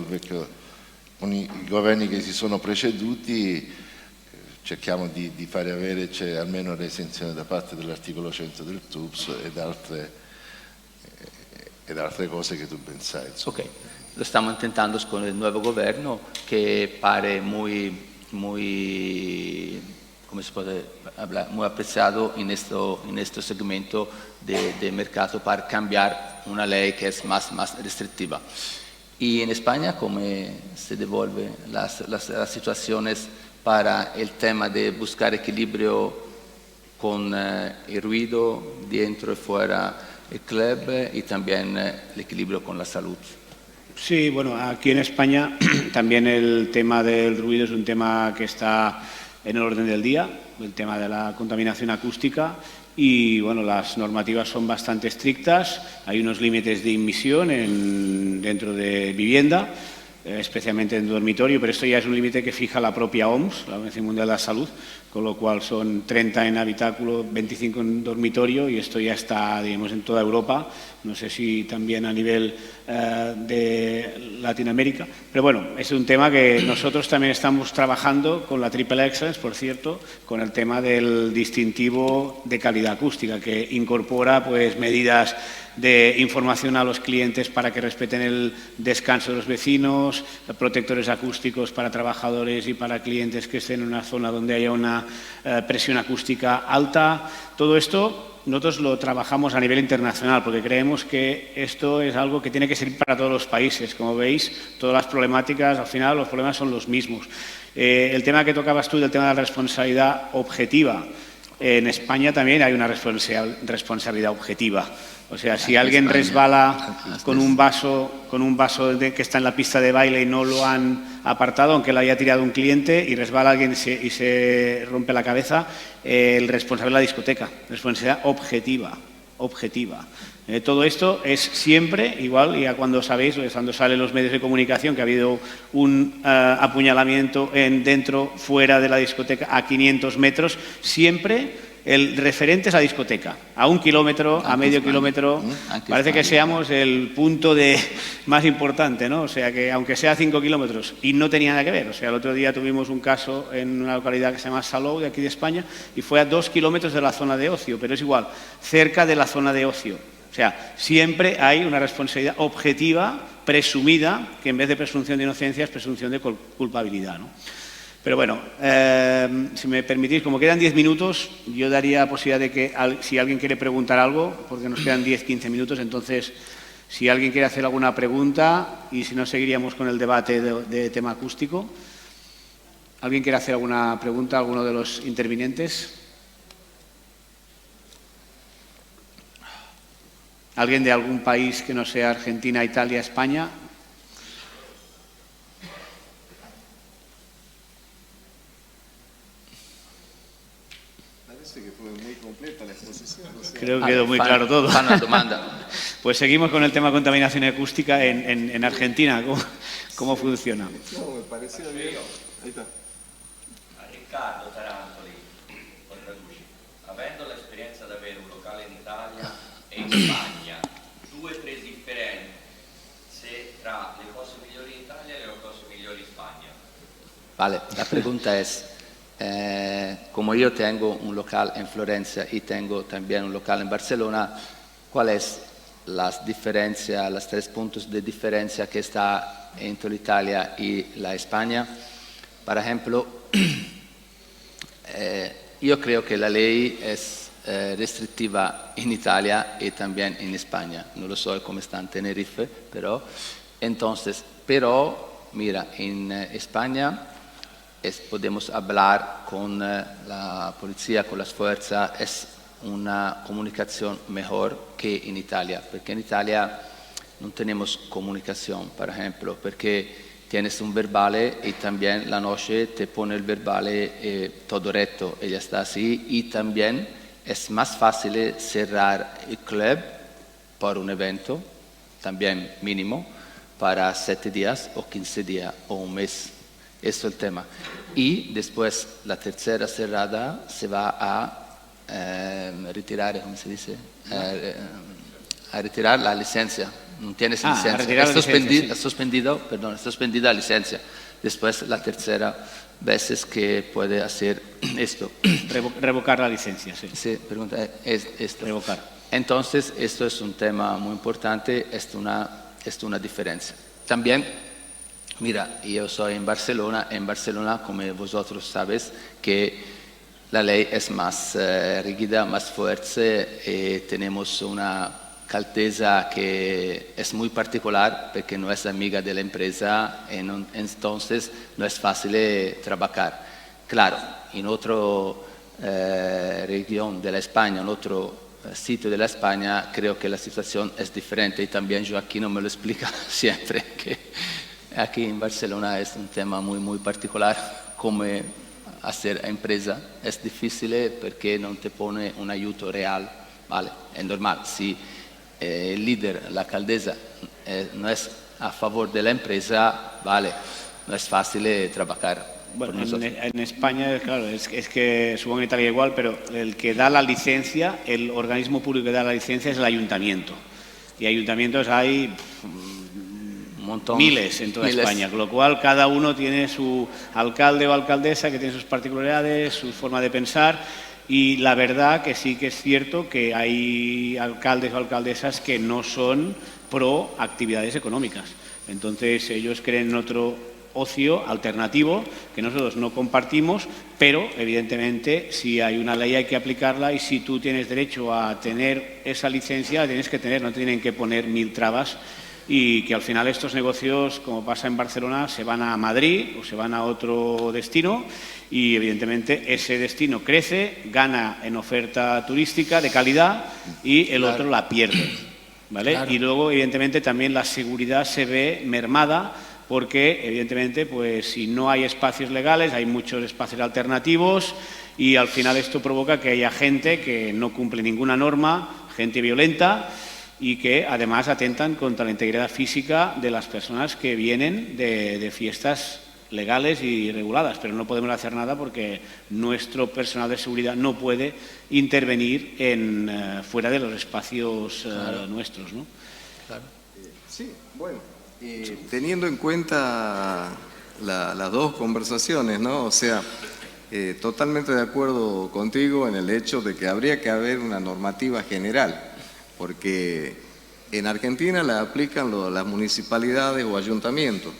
con i governi che si sono preceduti, cerchiamo di fare avere almeno l'esenzione da parte dell'articolo 100 del TULPS ed altre cose che tu ben sai. Insomma. Ok, lo stiamo intentando con il nuovo governo che pare muy come si puede hablar, muy apreciado en este segmento de mercado para cambiar una ley que es más restrictiva. Y en España, ¿cómo se devuelven las situaciones para el tema de buscar equilibrio con el ruido dentro y fuera el club y también el equilibrio con la salud? Sí, bueno, aquí en España también el tema del ruido es un tema que está en el orden del día, el tema de la contaminación acústica. Y bueno, las normativas son bastante estrictas, hay unos límites de emisión dentro de vivienda, especialmente en dormitorio, pero esto ya es un límite que fija la propia OMS, la Organización Mundial de la Salud, con lo cual son 30 en habitáculo, 25 en dormitorio, y esto ya está, digamos, en toda Europa, no sé si también a nivel de Latinoamérica, pero bueno, es un tema que nosotros también estamos trabajando con la Triple Excellence, por cierto, con el tema del distintivo de calidad acústica, que incorpora pues medidas de información a los clientes para que respeten el descanso de los vecinos, protectores acústicos para trabajadores y para clientes que estén en una zona donde haya una presión acústica alta. Todo esto nosotros lo trabajamos a nivel internacional porque creemos que esto es algo que tiene que servir para todos los países. Como veis, todas las problemáticas, al final los problemas son los mismos. El tema que tocabas tú del tema de la responsabilidad objetiva, en España también hay una responsabilidad objetiva. O sea, si alguien resbala con un vaso que está en la pista de baile y no lo han apartado, aunque lo haya tirado un cliente, y resbala alguien y se rompe la cabeza, el responsable de la discoteca, responsabilidad objetiva. Todo esto es siempre igual, y cuando sabéis, cuando salen los medios de comunicación que ha habido un apuñalamiento fuera de la discoteca a 500 metros, siempre el referente es la discoteca, a 1 kilómetro, a medio kilómetro, parece que seamos el punto más importante, ¿no? O sea, que aunque sea 5 kilómetros, y no tenía nada que ver, o sea, el otro día tuvimos un caso en una localidad que se llama Salou, de aquí de España, y fue a 2 kilómetros de la zona de ocio, pero es igual, cerca de la zona de ocio. O sea, siempre hay una responsabilidad objetiva, presumida, que en vez de presunción de inocencia es presunción de culpabilidad, ¿no? Pero bueno, si me permitís, como quedan 10 minutos, yo daría posibilidad de que si alguien quiere preguntar algo, porque nos quedan 10-15 minutos, entonces si alguien quiere hacer alguna pregunta, y si no seguiríamos con el debate de tema acústico. ¿Alguien quiere hacer alguna pregunta, alguno de los intervinientes? ¿Alguien de algún país que no sea Argentina, Italia, España? Creo que quedó muy claro todo. Una domanda. Pues seguimos con el tema contaminación acústica en Argentina. ¿Cómo funciona? No, me parecía bien. Ahí está. Riccardo Tarantoli, con Traduci. Avendo l'esperienza di avere un locale in Italia e in Spagna, 2 o 3 differenze tra le cose migliori in Italia e le cose migliori in Spagna. Vale, la pregunta es, como yo tengo un local en Florencia y tengo también un local en Barcelona, ¿cuáles las diferencias, los 3 puntos de diferencia que está entre Italia y la España? Por ejemplo, yo creo que la ley es restrictiva en Italia y también en España. No lo sé cómo está en Tenerife, pero mira, en España podemos hablar con la policía, con las fuerzas, es una comunicación mejor que en Italia, porque en Italia no tenemos comunicación, por ejemplo, porque tienes un verbale y también la noche te pone el verbale todo recto y ya está así, y también es más fácil cerrar el club por un evento, también mínimo, para 7 días o 15 días o un mes. Eso es el tema. Y después la tercera cerrada se va a retirar, ¿cómo se dice? A retirar la licencia. No tienes licencia. Es suspendida la licencia. Después la tercera vez que puede hacer esto. Revocar la licencia, sí. Sí, pregunta es esto. Revocar. Entonces, esto es un tema muy importante, es una diferencia. También, mira, yo soy en Barcelona, como vosotros sabéis, que la ley es más rígida, más fuerte, tenemos una Caltesa que es muy particular porque no es amiga de la empresa, entonces no es fácil trabajar. Claro, en otra región de la España, en otro sitio de la España, creo que la situación es diferente y también Joaquín me lo explica siempre, que aquí en Barcelona es un tema muy, muy particular, como hacer empresa. Es difícil porque no te pone un ayudo real, ¿vale? Es normal, si el líder, la alcaldesa, no es a favor de la empresa, vale, no es fácil trabajar. Bueno, en España, claro, es que supongo en Italia igual, pero el que da la licencia, el organismo público que da la licencia es el ayuntamiento. Y ayuntamientos hay un montón, miles en toda España, con lo cual cada uno tiene su alcalde o alcaldesa que tiene sus particularidades, su forma de pensar. Y la verdad que sí que es cierto que hay alcaldes o alcaldesas que no son pro actividades económicas. Entonces ellos creen en otro ocio alternativo que nosotros no compartimos, pero evidentemente si hay una ley hay que aplicarla y si tú tienes derecho a tener esa licencia la tienes que tener, no tienen que poner 1000 trabas y que al final estos negocios, como pasa en Barcelona, se van a Madrid o se van a otro destino y evidentemente ese destino crece, gana en oferta turística de calidad y el otro la pierde, ¿vale? Claro. Y luego evidentemente también la seguridad se ve mermada porque evidentemente pues si no hay espacios legales hay muchos espacios alternativos y al final esto provoca que haya gente que no cumple ninguna norma, gente violenta y que además atentan contra la integridad física de las personas que vienen de fiestas legales y reguladas, pero no podemos hacer nada porque nuestro personal de seguridad no puede intervenir fuera de los espacios nuestros, ¿no? Claro. Sí, bueno, teniendo en cuenta las dos conversaciones, ¿no? O sea, totalmente de acuerdo contigo en el hecho de que habría que haber una normativa general, porque en Argentina la aplican las municipalidades o ayuntamientos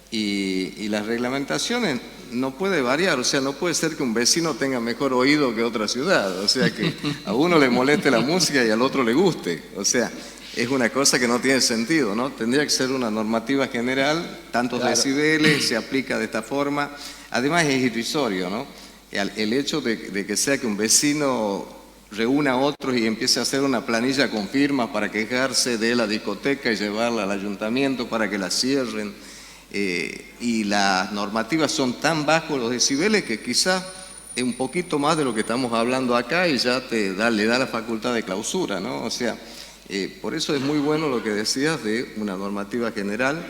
y las reglamentaciones no puede variar, o sea, no puede ser que un vecino tenga mejor oído que otra ciudad, o sea, que a uno le moleste la música y al otro le guste, o sea, es una cosa que no tiene sentido, ¿no? Tendría que ser una normativa general, tantos decibeles, se aplica de esta forma, además es irrisorio, ¿no? El hecho de que sea que un vecino reúna a otros y empiece a hacer una planilla con firmas para quejarse de la discoteca y llevarla al ayuntamiento para que la cierren. Y las normativas son tan bajos los decibeles que quizás es un poquito más de lo que estamos hablando acá y ya le da la facultad de clausura, ¿no? O sea, por eso es muy bueno lo que decías de una normativa general.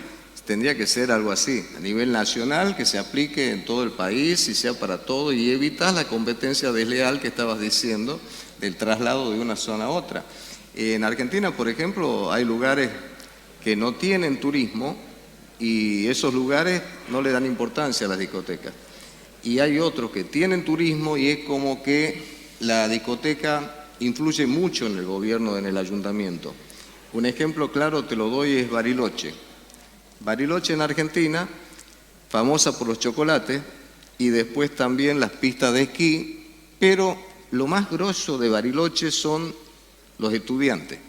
Tendría que ser algo así, a nivel nacional, que se aplique en todo el país y sea para todo y evitar la competencia desleal que estabas diciendo del traslado de una zona a otra. En Argentina, por ejemplo, hay lugares que no tienen turismo y esos lugares no le dan importancia a las discotecas. Y hay otros que tienen turismo y es como que la discoteca influye mucho en el gobierno, en el ayuntamiento. Un ejemplo claro te lo doy es Bariloche. Bariloche en Argentina, famosa por los chocolates y después también las pistas de esquí, pero lo más grosso de Bariloche son los estudiantes.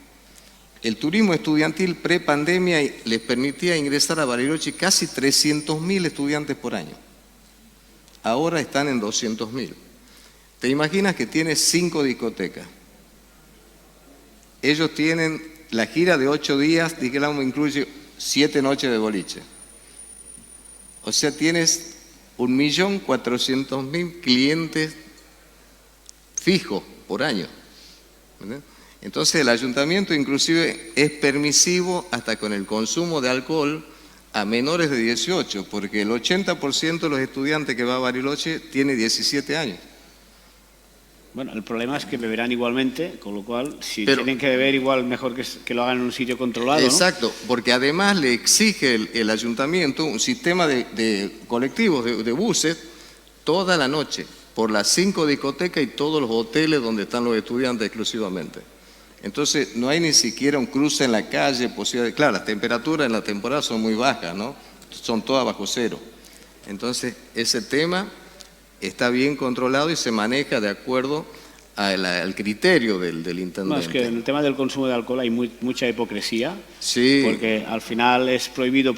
El turismo estudiantil pre-pandemia les permitía ingresar a Bariloche casi 300.000 estudiantes por año. Ahora están en 200.000. ¿Te imaginas que tienes 5 discotecas? Ellos tienen la gira de 8 días, digamos, incluye 7 noches de boliche. O sea, tienes 1.400.000 clientes fijos por año. ¿Verdad? Entonces el ayuntamiento inclusive es permisivo hasta con el consumo de alcohol a menores de 18, porque el 80% de los estudiantes que va a Bariloche tiene 17 años. Bueno, el problema es que beberán igualmente, con lo cual, si tienen que beber igual, mejor que lo hagan en un sitio controlado, Exacto, ¿no? Porque además le exige el ayuntamiento un sistema de colectivos, de buses, toda la noche, por las 5 discotecas y todos los hoteles donde están los estudiantes exclusivamente. Entonces, no hay ni siquiera un cruce en la calle, posible. Claro, las temperaturas en la temporada son muy bajas, ¿no? Son todas bajo cero. Entonces, ese tema está bien controlado y se maneja de acuerdo al criterio del No, intendente. es que en el tema del consumo de alcohol hay mucha hipocresía, Sí. porque al final es prohibido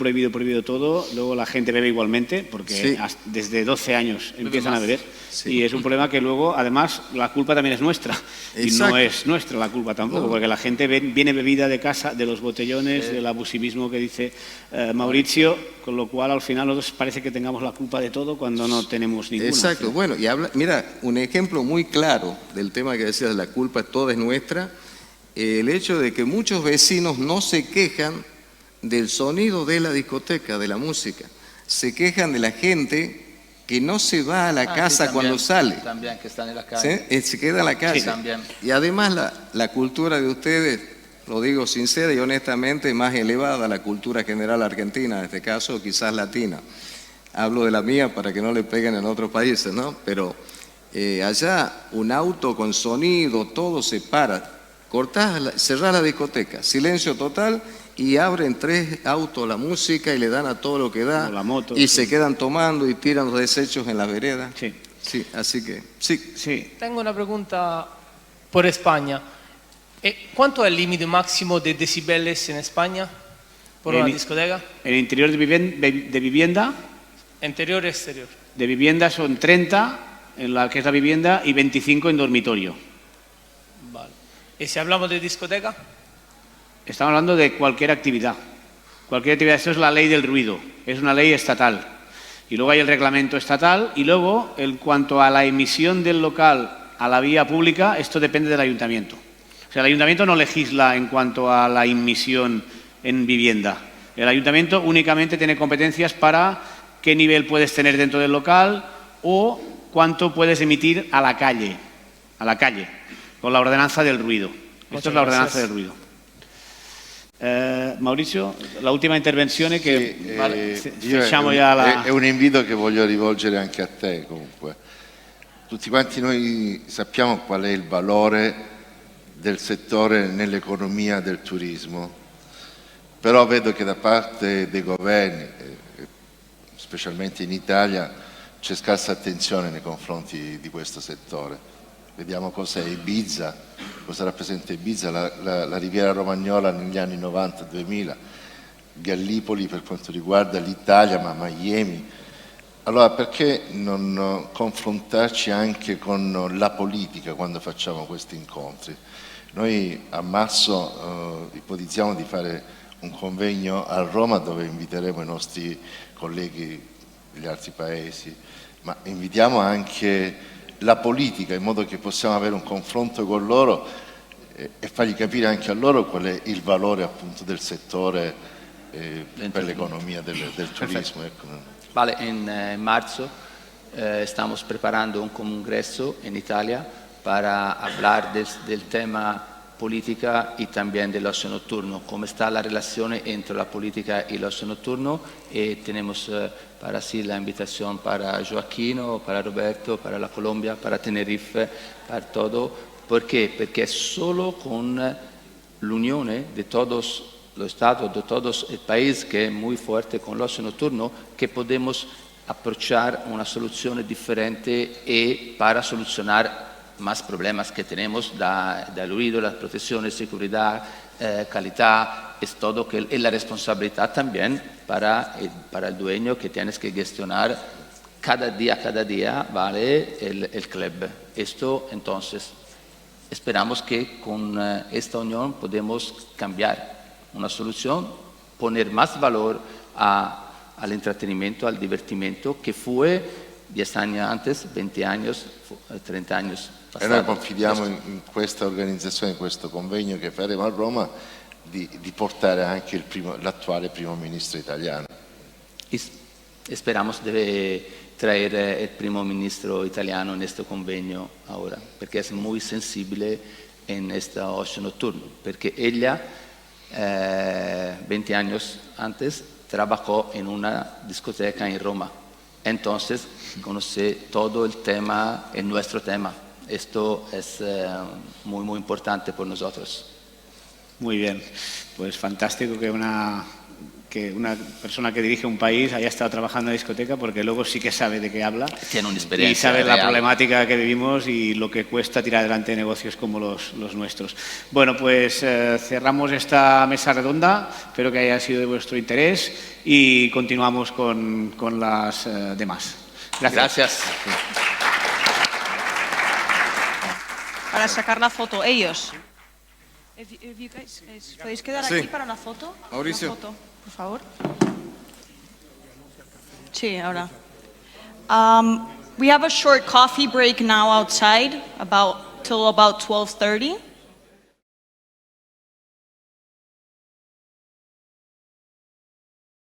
todo, luego la gente bebe igualmente, porque Sí. desde 12 años empiezan a beber, Sí. y es un problema que luego, además, la culpa también es nuestra, y Exacto. no es nuestra la culpa tampoco, No. porque la gente viene bebida de casa, de los botellones, del abusivismo que dice Mauricio, con lo cual al final nosotros parece que tengamos la culpa de todo cuando no tenemos ninguna. Exacto, bueno, y mira, un ejemplo muy claro del tema que decías, la culpa toda es nuestra, el hecho de que muchos vecinos no se quejan del sonido de la discoteca, de la música, se quejan de la gente que no se va a la casa cuando sale, También que están en la ¿sí? calle. Se queda en la casa. Sí, también. Y además la cultura de ustedes, lo digo sincera y honestamente, es más elevada a la cultura general argentina, en este caso quizás latina. Hablo de la mía para que no le peguen en otros países, ¿no? Pero allá un auto con sonido, todo se para, cerrás la discoteca, silencio total y abren 3 autos la música y le dan a todo lo que da O la moto, y sí. se quedan tomando y tiran los desechos en la vereda. Sí, Sí, así que sí. sí. Tengo una pregunta por España. ¿Cuánto es el límite máximo de decibeles en España por una discoteca? En el interior de vivienda, Interior y exterior. de vivienda son 30 en la que es la vivienda y 25 en dormitorio. Vale. ¿Y si hablamos de discoteca? Estamos hablando de cualquier actividad. Cualquier actividad, esto es la ley del ruido, es una ley estatal. Y luego hay el reglamento estatal y luego, en cuanto a la emisión del local a la vía pública, esto depende del ayuntamiento. O sea, el ayuntamiento no legisla en cuanto a la emisión en vivienda. El ayuntamiento únicamente tiene competencias para qué nivel puedes tener dentro del local o cuánto puedes emitir a la calle, con la ordenanza del ruido. Esto es la ordenanza del ruido. Maurizio, la ultima intervenzione che facciamo già la... È un invito che voglio rivolgere anche a te comunque. Tutti quanti noi sappiamo qual è il valore del settore nell'economia del turismo, però vedo che da parte dei governi, specialmente in Italia, c'è scarsa attenzione nei confronti di questo settore. Vediamo cos'è Ibiza, cosa rappresenta Ibiza, la Riviera Romagnola negli anni 90-2000, Gallipoli per quanto riguarda l'Italia, ma Miami. Allora perché non confrontarci anche con la politica quando facciamo questi incontri? Noi a marzo ipotizziamo di fare un convegno a Roma dove inviteremo i nostri colleghi degli altri paesi, ma invitiamo anche la politica in modo che possiamo avere un confronto con loro e fargli capire anche a loro qual è il valore appunto del settore per l'economía del turismo. Vale, en marzo estamos preparando un congreso en Italia para hablar del tema política y también del ocio nocturno, cómo está la relación entre la política y el ocio nocturno. Tenemos para sí la invitación para Joaquino, para Roberto, para la Colombia, para Tenerife, para todo. ¿Por qué? Porque solo con la unión de todos los estados, de todos el país, que es muy fuerte con el ocio nocturno, que podemos aprovechar una solución diferente y para solucionar más problemas que tenemos del ruido, la protección, seguridad, calidad, es todo que es la responsabilidad también para el dueño que tienes que gestionar cada día, ¿vale? El club. Esto, entonces, esperamos que con esta unión podemos cambiar una solución, poner más valor al entretenimiento, al divertimento, que fue 10 años antes, 20 años, 30 años E noi confidiamo in questa organizzazione, in questo convegno che faremo a Roma, di portare anche l'attuale primo ministro italiano. Esperamos debe traer el primer ministro italiano en este convenio ahora, porque es muy sensible en este ocio nocturno, porque ella 20 años antes trabajó en una discoteca en Roma, entonces conoce todo el tema, el nuestro tema. Esto es muy importante por nosotros. Muy bien, pues fantástico que que una persona que dirige un país haya estado trabajando en la discoteca, porque luego sí que sabe de qué habla. Tiene una Y experiencia sabe la real. problemática que vivimos y lo que cuesta tirar adelante negocios como los nuestros. Bueno, pues cerramos esta mesa redonda. Espero que haya sido de vuestro interés y continuamos con las demás. Gracias. Para sacar la foto, ellos. ¿Podéis quedar Sí. aquí para la foto? Mauricio. Una foto, por favor. Sí, ahora. We have a short coffee break now outside, till about 12:30.